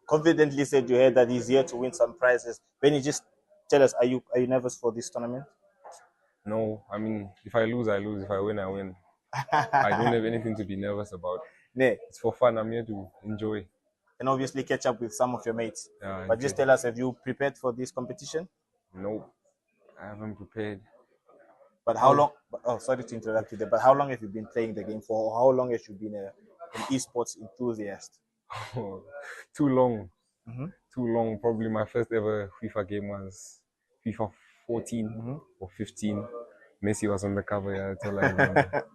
Confidently said you heard that he's here to win some prizes. Benny, just tell us, are you nervous for this tournament? No, I mean, if I lose, I lose. If I win, I win. I don't have anything to be nervous about. It's for fun. I'm here to enjoy. And obviously catch up with some of your mates. Yeah, but just tell us, have you prepared for this competition? No, I haven't prepared. But how long? Oh, sorry to interrupt you there. But how long have you been playing the game for? How long have you been an esports enthusiast? Too long. Too long. Probably my first ever FIFA game was FIFA 14 or 15. Messi was on the cover. Yeah, that's all I remember.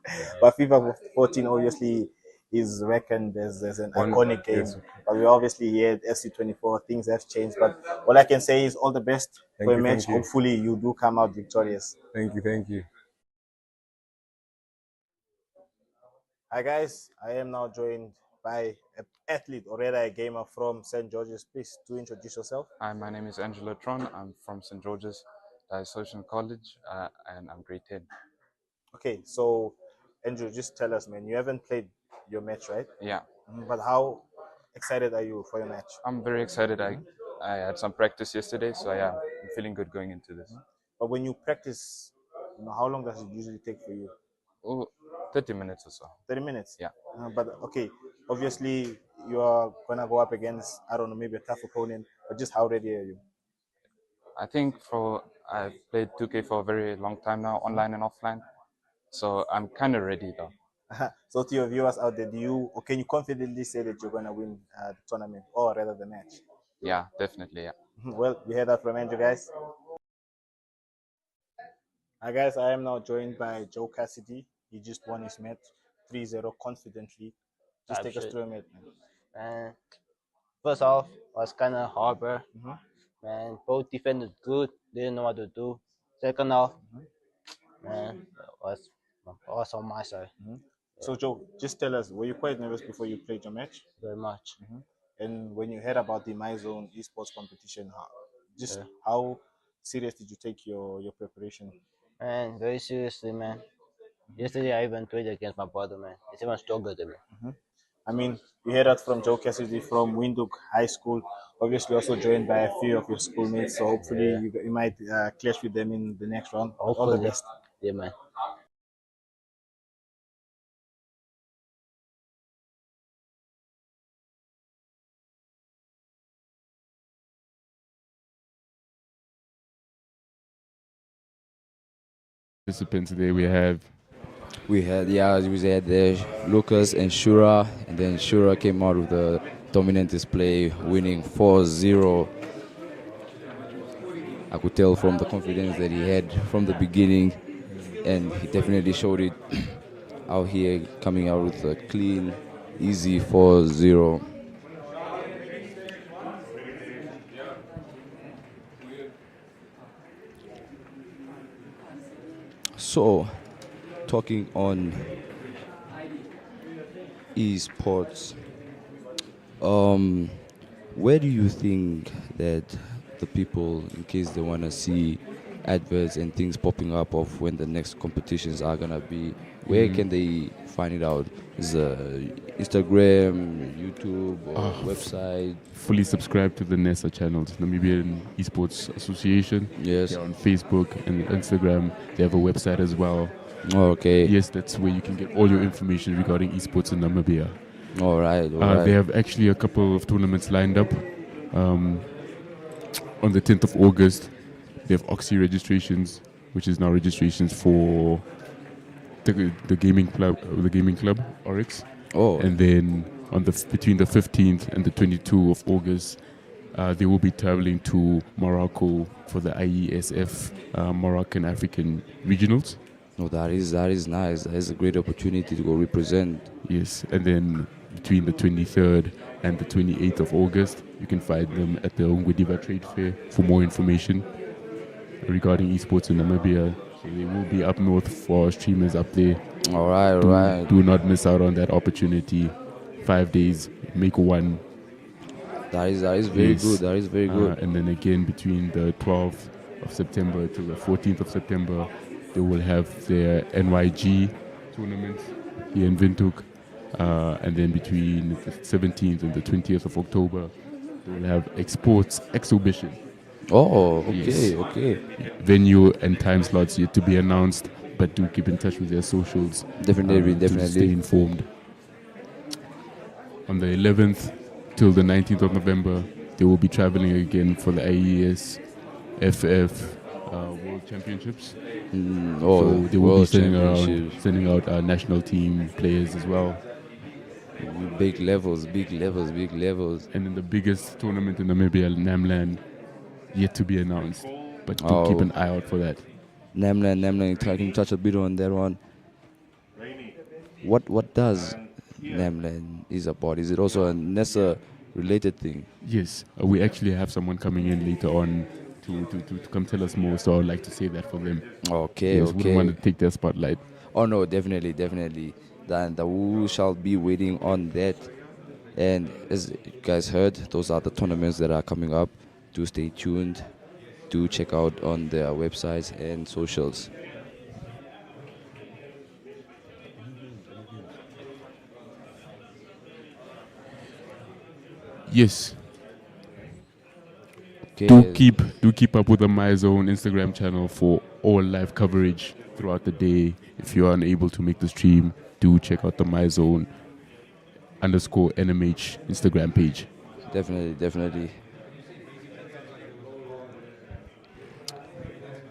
But FIFA 14 obviously is reckoned as an iconic game. Yes. But we're obviously here at FC24. Things have changed. But all I can say is all the best for your match. Hopefully you do come out victorious. Thank you. Hi guys, I am now joined by an athlete or rather a gamer from St. George's. Please do introduce yourself. Hi, my name is Angelo Tron. I'm from St. George's Social College and I'm grade 10. Okay, so Andrew, just tell us, man, you haven't played your match, right? Yeah. But how excited are you for your match? I'm very excited. I had some practice yesterday, so yeah, I'm feeling good going into this. But when you practice, how long does it usually take for you? Oh, 30 minutes or so. 30 minutes? Yeah. But okay, obviously you are gonna go up against, I don't know, maybe a tough opponent, but just how ready are you? I think I've played 2K for a very long time now, online and offline, so I'm kind of ready though. So to your viewers out there, can you confidently say that you're gonna win the tournament or rather the match? Yeah, definitely. Yeah. Well, we heard that from Andrew, guys. Hi guys, I am now joined by Joe Cassidy. He just won his match 3-0 confidently. Just take us through a match, man. And first off, was kind of hard, bro. Man, both defenders good, didn't know what to do. Second off, man, was on my side. So Joe, just tell us, were you quite nervous before you played your match? Very much. And when you heard about the MYZONE esports competition, how serious did you take your preparation? Man, very seriously, man. Yesterday I even played against my brother, man. It's even stronger than me. I mean, we heard that from Joe Cassidy from Windhoek High School, obviously also joined by a few of your schoolmates, so hopefully you might clash with them in the next round. Hopefully. All the best. Yeah, man. Participants today we had there Lucas and Shura, and then Shura came out with a dominant display, winning 4-0. I could tell from the confidence that he had from the beginning, and he definitely showed it out here, coming out with a clean, easy 4-0. So, talking on esports, where do you think that the people, in case they want to see adverts and things popping up of when the next competitions are gonna be, where can they find it out? Is Instagram, YouTube, or website? Fully subscribed to the NESA channels, Namibian Esports Association. Yes. They're on Facebook and Instagram. They have a website as well. Okay. Yes, that's where you can get all your information regarding esports in Namibia. All right. They have actually a couple of tournaments lined up. On the 10th of August, they have Oxy registrations, which is now registrations for the gaming club Oryx. Oh. And then between the 15th and the 22nd of August, they will be traveling to Morocco for the IESF Moroccan African Regionals. Oh, that is nice. That is a great opportunity to go represent. Yes, and then between the 23rd and the 28th of August, you can find them at the Ongwediva Trade Fair for more information regarding esports in Namibia. So they will be up north for streamers up there. All right. Do not miss out on that opportunity. 5 days, make one. That is very good. That is very good. And then again, between the 12th of September to the 14th of September, they will have their NYG tournament here in Windhoek. And then between the 17th and the 20th of October, they will have ESPORTS exhibition. Oh, okay, Yes. okay. Venue and time slots yet to be announced, but do keep in touch with their socials. Definitely. To stay informed. On the 11th till the 19th of November, they will be traveling again for the IESFF World Championships. So they will be sending out our national team players as well. Big levels. And then the biggest tournament in Namibia, Namland, yet to be announced. But do keep an eye out for that. Namland, can you touch a bit on that one? What does Namland is about? Is it also a NESA related thing? Yes, we actually have someone coming in later on to come tell us more, so I would like to say that for them. Okay, yes, wouldn't want to take their spotlight. Oh no, definitely. Then we shall be waiting on that. And as you guys heard, those are the tournaments that are coming up. Do stay tuned. Do check out on their websites and socials. Yes. Okay. Do keep up with the MYZONE Instagram channel for all live coverage throughout the day. If you are unable to make the stream, do check out the MYZONE _NMH Instagram page. Definitely.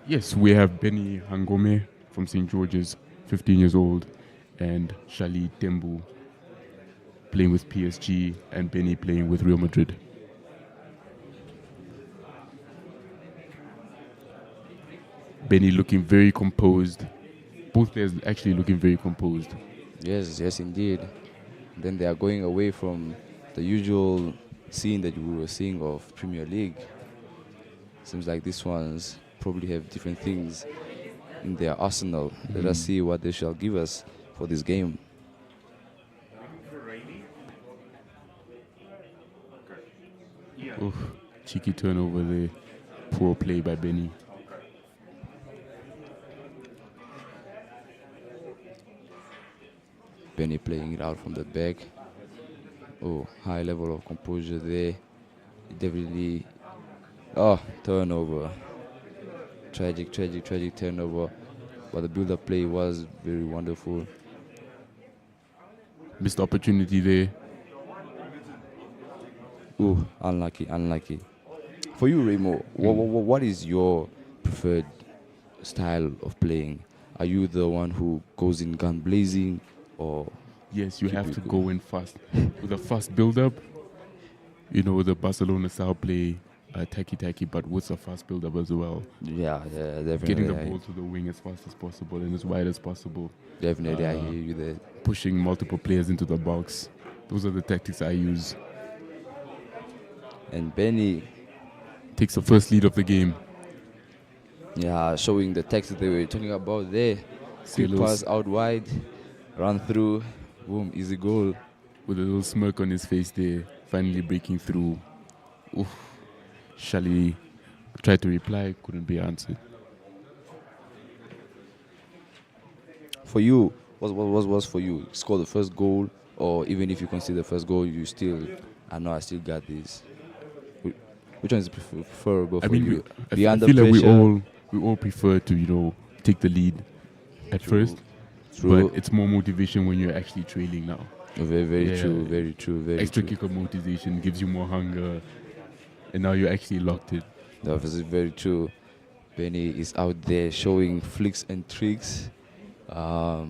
Yes, we have Benny Hangome from St. George's, 15 years old, and Shali Tembu playing with PSG, and Benny playing with Real Madrid. Benny looking very composed. Both players actually looking very composed. Yes, indeed. Then they are going away from the usual scene that we were seeing of Premier League. Seems like these ones probably have different things in their arsenal. Let us see what they shall give us for this game. Oof, cheeky turnover there. Poor play by Benny. Benny playing it out from the back. Oh, high level of composure there. Definitely. Oh, turnover. Tragic turnover. But the build-up play was very wonderful. Missed opportunity there. Ooh, unlucky. For you, Remo, what is your preferred style of playing? Are you the one who goes in gun blazing, or? Yes, you have to go in fast with a fast build-up. You know, the Barcelona style play, tacky, but with a fast build-up as well. Yeah, definitely. Getting the ball to the wing as fast as possible and as wide as possible. Definitely, I hear you there. Pushing multiple players into the box. Those are the tactics I use. And Benny takes the first lead of the game. Yeah, showing the tactics they were talking about there. Quick pass out wide, run through, boom, easy goal. With a little smirk on his face there, finally breaking through. Oof. Shali tried to reply, couldn't be answered. For you, what was for you? Score the first goal, or even if you concede the first goal, you still, I still got this. Which one is preferable for you? I feel like we all prefer to, take the lead at first. But it's more motivation when you're actually trailing now. Very true. Extra kick of motivation gives you more hunger, and now you're actually locked in. That is very true. Benny is out there showing flicks and tricks. It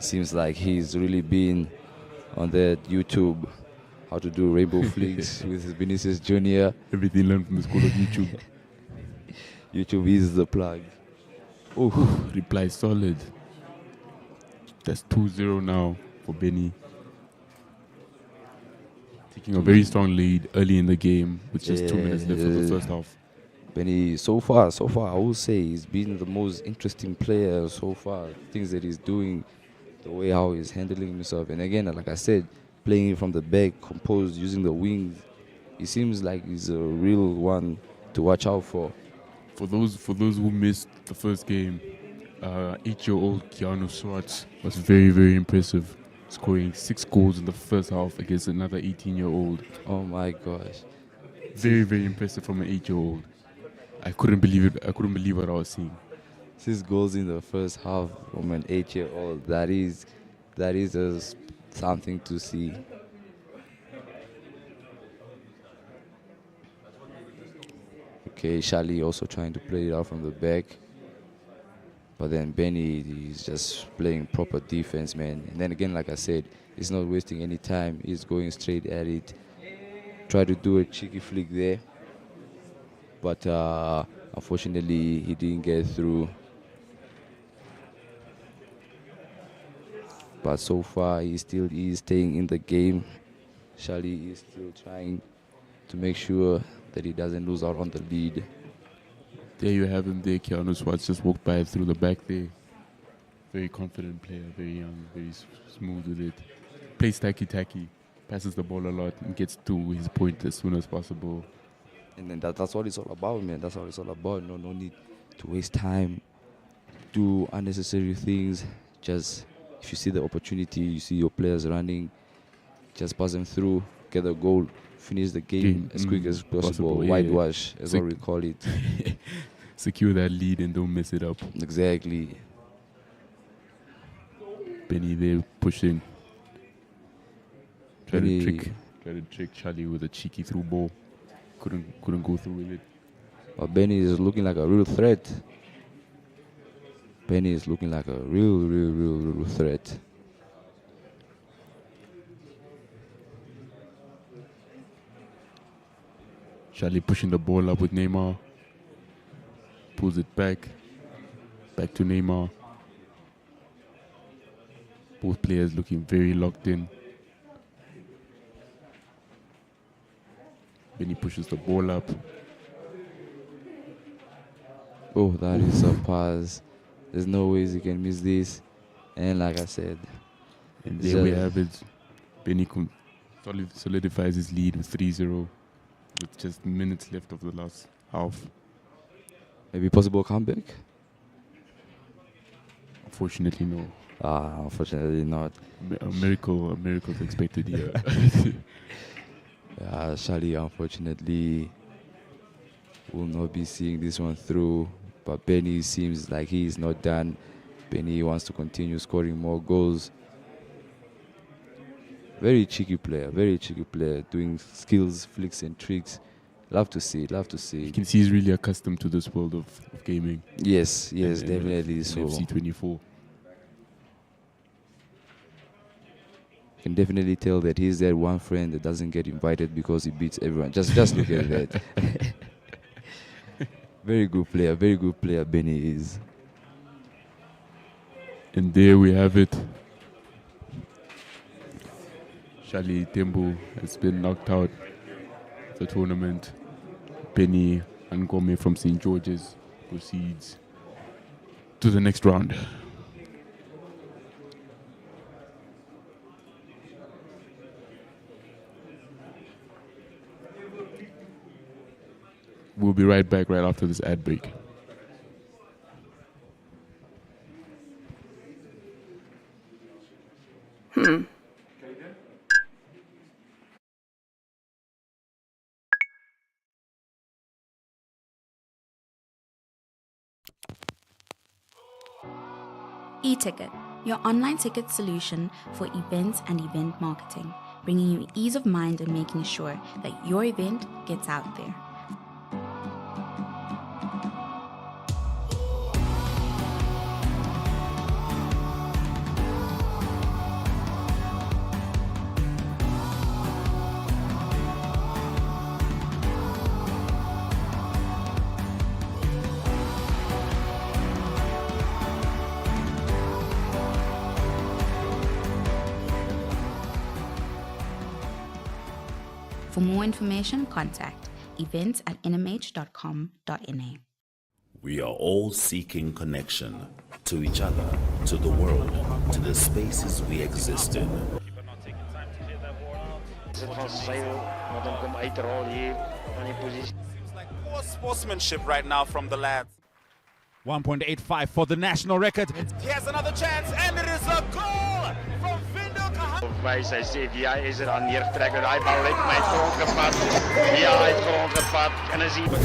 seems like he's really been on that YouTube, how to do rainbow flicks with Vinicius Jr. Everything learned from the school of YouTube. YouTube is the plug. Oh, reply solid. That's 2-0 now for Benny. Taking a very strong lead early in the game with just 2 minutes left of the first half. Benny, so far, I would say he's been the most interesting player so far. Things that he's doing, the way how he's handling himself. And again, like I said, playing from the back, composed, using the wings. He seems like he's a real one to watch out for. For those who missed the first game, 8-year-old Keanu Swartz was very, very impressive, scoring 6 goals in the first half against another 18-year-old. Oh my gosh. Very, very impressive from an 8-year-old. I couldn't believe it. I couldn't believe what I was seeing. 6 goals in the first half from an 8-year-old. That is something to see. Okay, Shali also trying to play it out from the back. But then Benny is just playing proper defense, man. And then again, like I said, he's not wasting any time. He's going straight at it. Try to do a cheeky flick there. But unfortunately, he didn't get through. But so far, he still is staying in the game. Shali is still trying to make sure that he doesn't lose out on the lead. There you have him there. Keanu Swartz just walked by through the back there. Very confident player, very young, very smooth with it. Plays tacky, passes the ball a lot and gets to his point as soon as possible. And then that's what it's all about, man. That's what it's all about. No need to waste time, do unnecessary things. Just if you see the opportunity, you see your players running, just pass them through get a goal, finish the game as quick as possible, whitewash, as what we call it. Secure that lead and don't mess it up. Exactly. Benny there pushing. Try Benny- to trick Charlie with a cheeky through ball. Couldn't go through with it. But Benny is looking like a real threat. Benny is looking like a real threat. Charlie pushing the ball up with Neymar. Pulls it back. Back to Neymar. Both players looking very locked in. Benny pushes the ball up. Oh, that is a pass. There's no ways you can miss this. And like I said, And there we have it. Benny solidifies his lead with 3-0 with just minutes left of the last half. maybe possible comeback? Unfortunately, no. Unfortunately not. A miracle's expected here. Yeah, Charlie, unfortunately, will not be seeing this one through. But Benny seems like he is not done. Benny wants to continue scoring more goals. Very cheeky player, doing skills, flicks and tricks. Love to see. You can see he's really accustomed to this world of gaming. Yes, definitely. So FC24. You can definitely tell that he's that one friend that doesn't get invited because he beats everyone. Just look at that. Very good player, Benny is. And there we have it. Charlie Tembo has been knocked out of the tournament. Benny Ngome from St. George's proceeds to the next round. We'll be right back right after this ad break. E-ticket, your online ticket solution for events and event marketing, bringing you ease of mind and making sure that your event gets out there. For more information, contact events@nmh.com.na. We are all seeking connection to each other, to the world, to the spaces we exist in. Poor sportsmanship right now from the lads. 1.85 for the national record. Here's another chance, and it is a goal from Vindo Kahana. Wijs, hij zegt, wie hij is er aan neertrekken. Hij bal lijkt mij grond gepakt. Ja, hij heeft grond gepakt. En dan zien we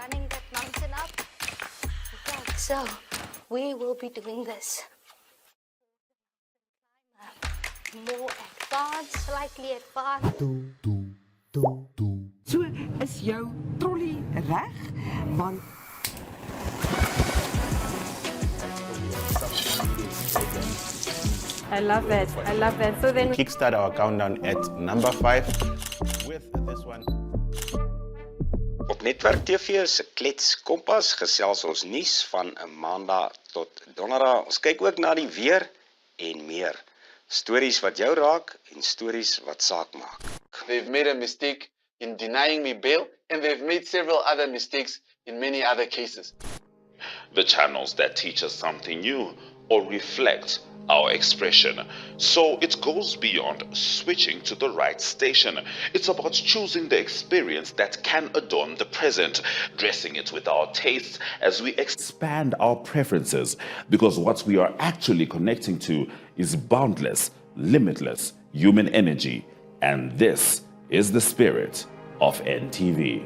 Running that mountain up. Okay, so we will be doing this. More advanced, slightly advanced. So is jou trolley reg? Want I love it. So then Kickstart our countdown at number 5 with this one. Op Netwerk TV se Klets Kompas gesels ons nuus van 'n Maandag tot Donderdag. Ons kyk ook na die weer en meer. Stories wat jou raak en stories wat saak maak. They've made a mistake in denying me bail, and they've made several other mistakes in many other cases. The channels that teach us something new or reflect our expression. So it goes beyond switching to the right station. It's about choosing the experience that can adorn the present, dressing it with our tastes as we expand our preferences, because what we are actually connecting to is boundless limitless human energy, and this is the spirit of NTV.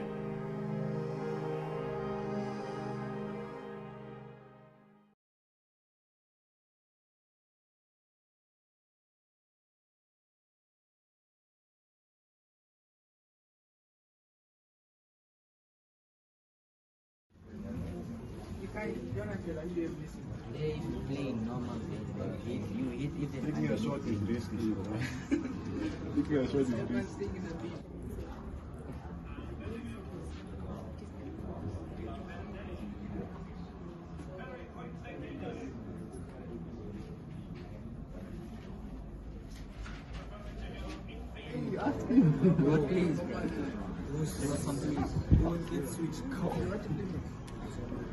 What please, bro? Something don't get switched.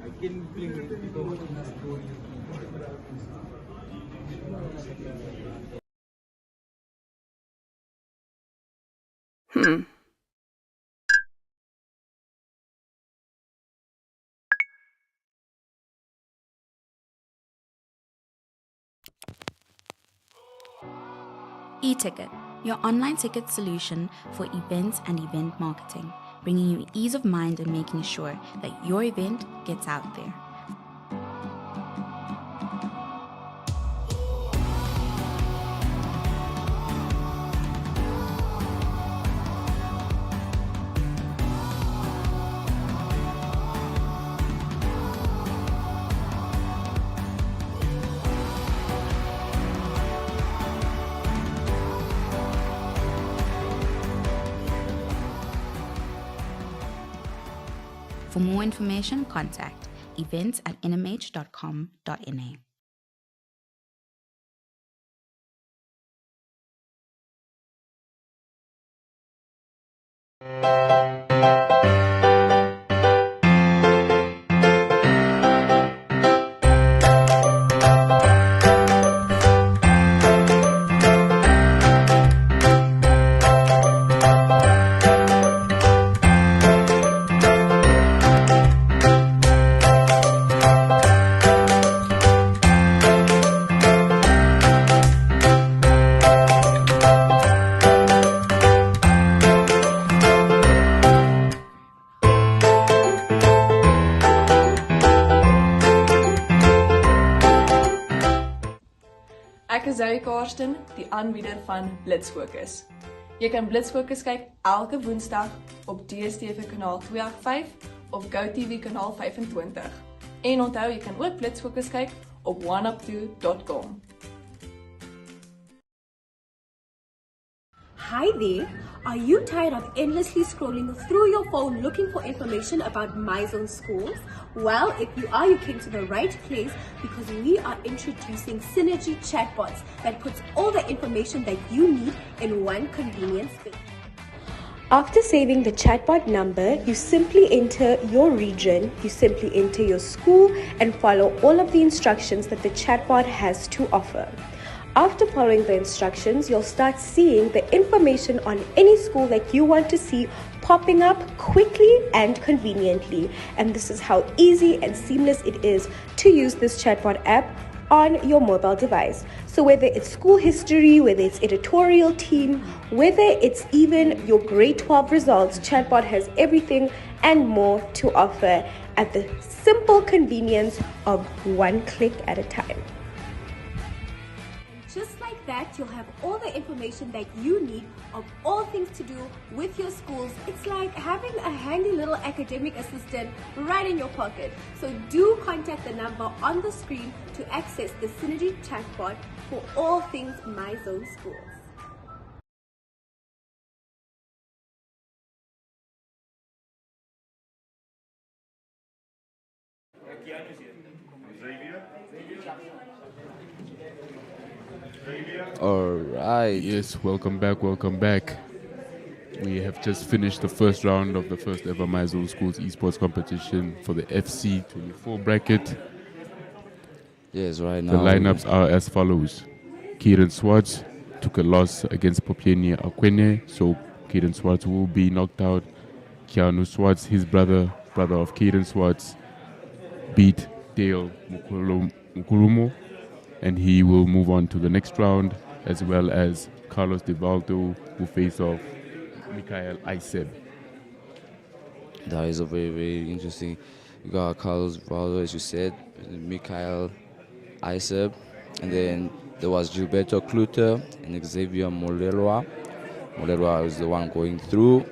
I can play people watching us go. E-ticket, your online ticket solution for events and event marketing, bringing you ease of mind and making sure that your event gets out there. For more information, contact events@nmh.com.na. Ek is Zoe Karsten, die aanbieder van Blitsfokus. Jy kan Blitsfokus kyk elke Woensdag op DStv kanaal 285 of GoTV kanaal 25. En onthou, jy kan ook Blitsfokus kyk op oneup2.com. Hi there. Are you tired of endlessly scrolling through your phone looking for information about MYZONE schools? Well, if you are, you came to the right place because we are introducing Synergy chatbots that puts all the information that you need in one convenient space. After saving the chatbot number, you simply enter your region, you simply enter your school and follow all of the instructions that the chatbot has to offer. After following the instructions, you'll start seeing the information on any school that you want to see popping up quickly and conveniently. And this is how easy and seamless it is to use this chatbot app on your mobile device. So whether it's school history, whether it's editorial team, whether it's even your grade 12 results, chatbot has everything and more to offer at the simple convenience of one click at a time. Just like that, you'll have all the information that you need of all things to do with your schools. It's like having a handy little academic assistant right in your pocket. So do contact the number on the screen to access the Synergy chatbot for all things MYZONE schools. All right. Yes, welcome back. We have just finished the first round of the first ever MYZONE Schools esports competition for the FC24 bracket. Yes, right now. The lineups are as follows. Kieran Swartz took a loss against Popieni Akwene, so Kieran Swartz will be knocked out. Keanu Swartz, his brother of Kieran Swartz, beat Dale Mukulumo, and he will move on to the next round. as well as Carlos De Valdo, who face off Mikhail Aiseb. That is a very, very interesting. You got Carlos Valdo, as you said, Mikhail Aiseb, and then there was Gilberto Cluter and Xavier Moleroa. Moleroa was the one going through.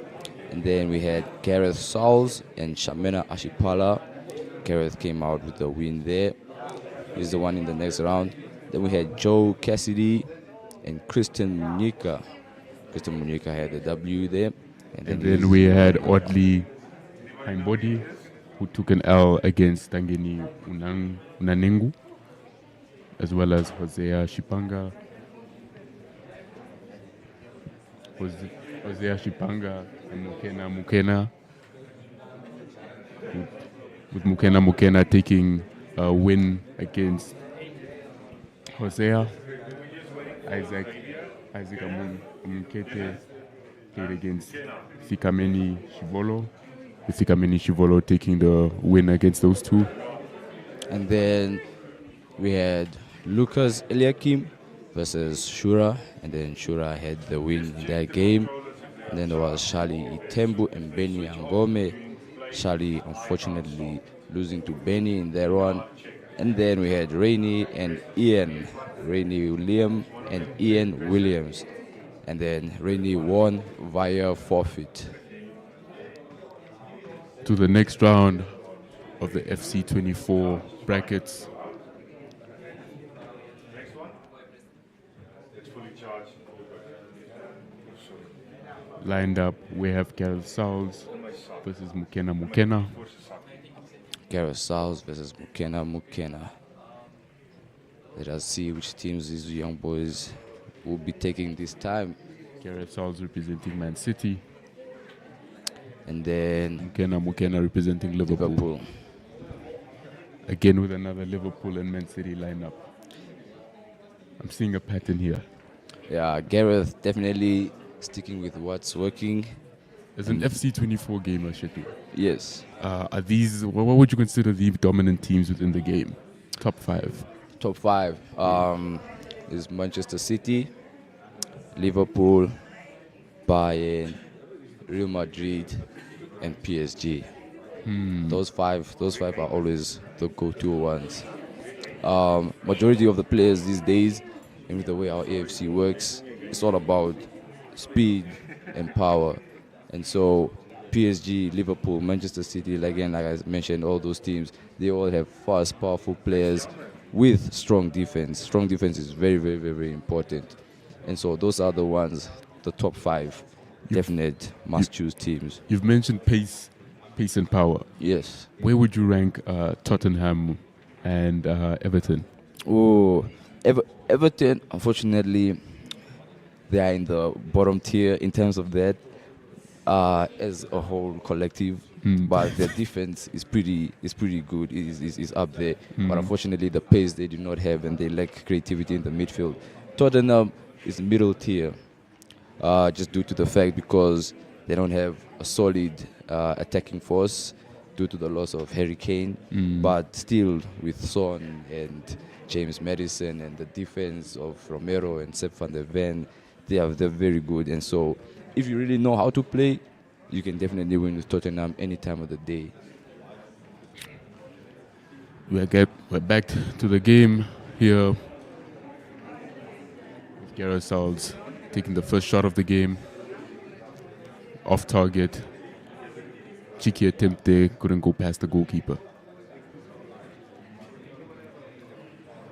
And then we had Gareth Sauls and Shamena Ashipala. Gareth came out with the win there. He's the one in the next round. Then we had Joe Cassidy and Kristen Munyika. Kristen Munyika had the W there. And then we had Audley Heimbody, who took an L against Tangeni Unanengu, as well as Hosea Shipanga. Hosea Shipanga and Mukena Mukena. With Mukena Mukena taking a win against Hosea. Isaac Amukete played against Sikameni Shivolo. With Sikameni Shivolo taking the win against those two. And then we had Lucas Eliakim versus Shura, and then Shura had the win in that game. And then there was Charlie Itembu and Benny Angome. Charlie unfortunately losing to Benny in that one. And then we had Rainey and Ian. Rainey William and Ian Williams. And then Rainey won via forfeit. To the next round of the FC24 brackets. Lined up, we have Gareth Sauls versus Mukena Mukena. Gareth Sauls versus Mukena Mukena. Let us see which teams these young boys will be taking this time. Gareth Sauls representing Man City. And then Mukena Mukena representing Liverpool. Again with another Liverpool and Man City lineup. I'm seeing a pattern here. Yeah, Gareth definitely sticking with what's working. As an FC24 gamer, Shetu. Yes. Are these, what would you consider the dominant teams within the game? Top 5. Top 5 is Manchester City, Liverpool, Bayern, Real Madrid, and PSG. Those five are always the go-to ones. Majority of the players these days, and with the way our AFC works, it's all about speed and power. And so PSG, Liverpool, Manchester City, like I mentioned, all those teams, they all have fast, powerful players with strong defense. Strong defense is very, very, very, very important. And so those are the ones, the top 5 definite must-choose teams. You've mentioned pace and power. Yes. Where would you rank Tottenham and Everton? Oh, Everton, unfortunately, they are in the bottom tier in terms of that as a whole collective. But their defense is pretty good. Is up there. But unfortunately, the pace they do not have, and they lack creativity in the midfield. Tottenham is middle tier, just due to the fact because they don't have a solid attacking force due to the loss of Harry Kane. But still, with Son and James Maddison and the defense of Romero and Sepp van der Ven, they're very good. And so, if you really know how to play, you can definitely win with Tottenham any time of the day. We're back to the game here. With Gareth Sauls taking the first shot of the game. Off target. Cheeky attempt there, couldn't go past the goalkeeper.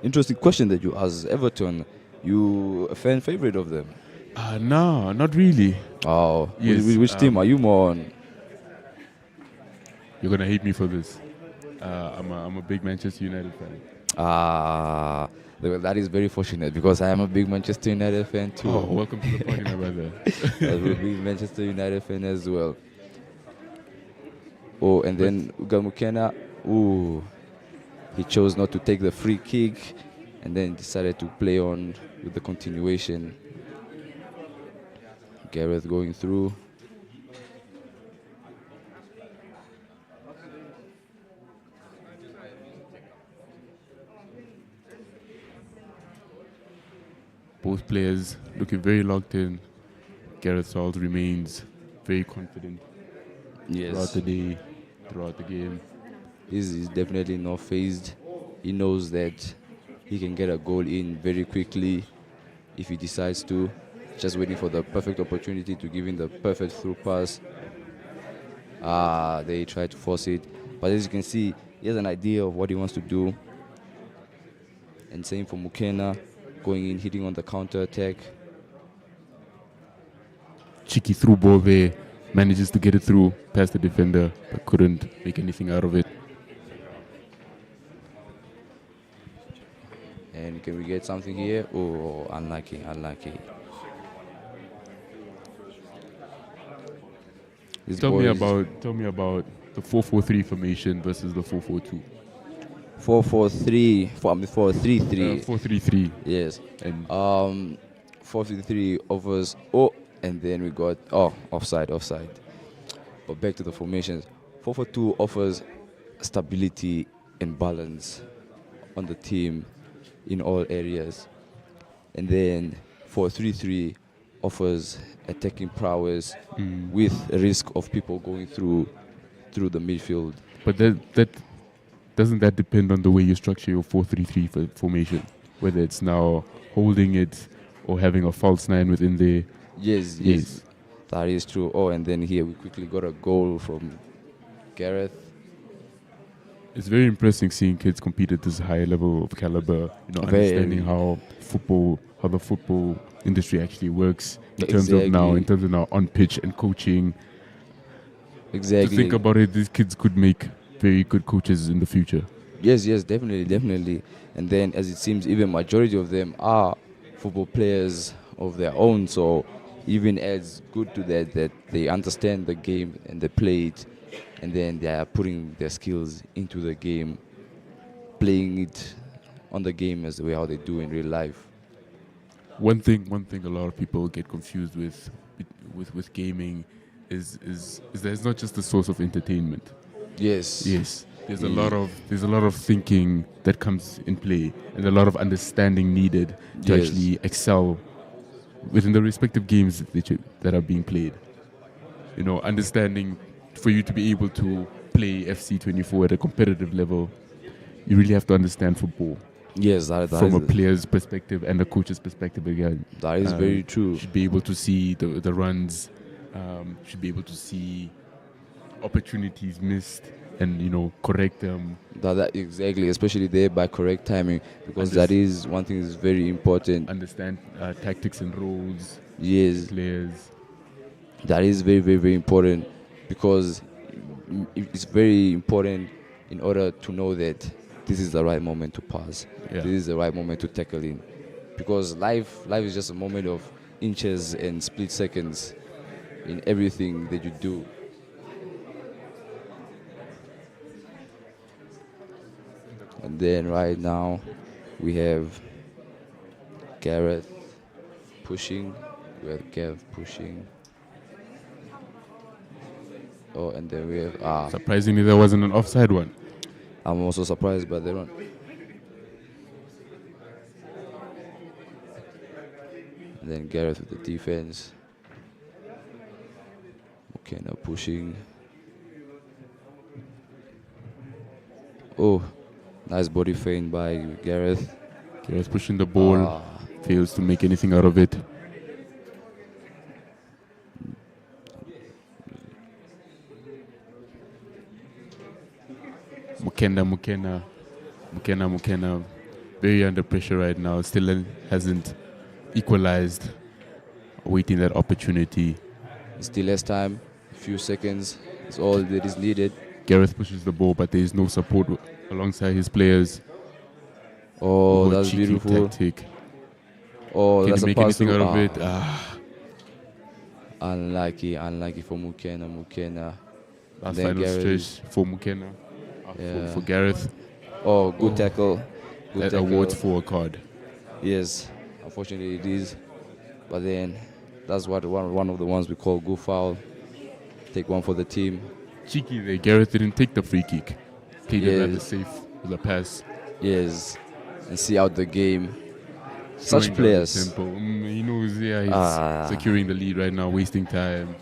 Interesting question that you asked. Everton, you a fan favorite of them? No, not really. Oh, yes, which team are you more on? You're gonna hate me for this. I'm a big Manchester United fan. That is very fortunate because I am a big Manchester United fan too. Oh, welcome to the party, my brother. I'm a big Manchester United fan as well. Oh, and then Uga Mukena, he chose not to take the free kick and then decided to play on with the continuation. Gareth going through. Both players looking very locked in. Gareth South remains very confident throughout the day, throughout the game. He's definitely not phased. He knows that he can get a goal in very quickly if he decides to. Just waiting for the perfect opportunity to give him the perfect through pass. They try to force it. But as you can see, he has an idea of what he wants to do. And same for Mukena, going in, hitting on the counter attack. Cheeky through ball there, manages to get it through past the defender, but couldn't make anything out of it. And can we get something here? Oh, unlucky. Tell me about the 4-4-3 formation versus the 4-4-2. 4-4-3, 4-3-3. 4-3-3. Yes. And 4-3-3 offers, and then we got, offside. But back to the formations. 4-4-2 offers stability and balance on the team in all areas. And then 4-3-3 offers attacking prowess with a risk of people going through the midfield. But that doesn't that depend on the way you structure your 4-3-3 formation? Whether it's now holding it or having a false nine within there. Yes. That is true. And then here we quickly got a goal from Gareth. It's very impressive seeing kids compete at this high level of caliber, understanding how the football industry actually works in terms of now on pitch and coaching. Exactly. To think about it, these kids could make very good coaches in the future. Yes, definitely. And then, as it seems, even majority of them are football players of their own, so even adds good to that they understand the game and they play it, and then they are putting their skills into the game, playing it on the game as the way how they do in real life. One thing a lot of people get confused with gaming is that it's not just a source of entertainment. Yes. There's a lot of thinking that comes in play and a lot of understanding needed to actually excel within the respective games that are being played. Understanding for you to be able to play FC24 at a competitive level, you really have to understand football. Yes, from a player's perspective and a coach's perspective again. That is very true. Should be able to see the runs, should be able to see opportunities missed and correct them. That exactly, especially there by correct timing, because that is one thing is very important. Understand tactics and roles. Yes, players. That is very, very, very important, because it's very important in order to know that this is the right moment to pass. Yeah. This is the right moment to tackle in, because life is just a moment of inches and split seconds in everything that you do. And then right now we have Gareth pushing. And then we have surprisingly there wasn't an offside one. I'm also surprised by the run. And then Gareth with the defense. Okay, now pushing. Nice body feint by Gareth. Gareth pushing the ball, fails to make anything out of it. Mukena, very under pressure right now. Still hasn't equalized. Waiting that opportunity. Still has time. A few seconds is all that is needed. Gareth pushes the ball, but there is no support alongside his players. That's beautiful. Tactic. Can that's he make anything out of it? Unlucky for Mukena. Last final stretch for Mukena. For Gareth. Good tackle. That awards for a card. Yes, unfortunately it is. But then that's one of the ones we call good foul. Take one for the team. Cheeky there. Gareth didn't take the free kick. Played it at the safe with a pass. Yes, and see out the game. Such slowing down players. the tempo. He knows, he's securing the lead right now, wasting time.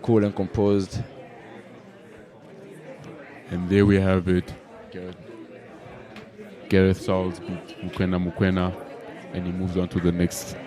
Cool and composed. And there we have it. Gareth Sauls beat Mukwena, and he moves on to the next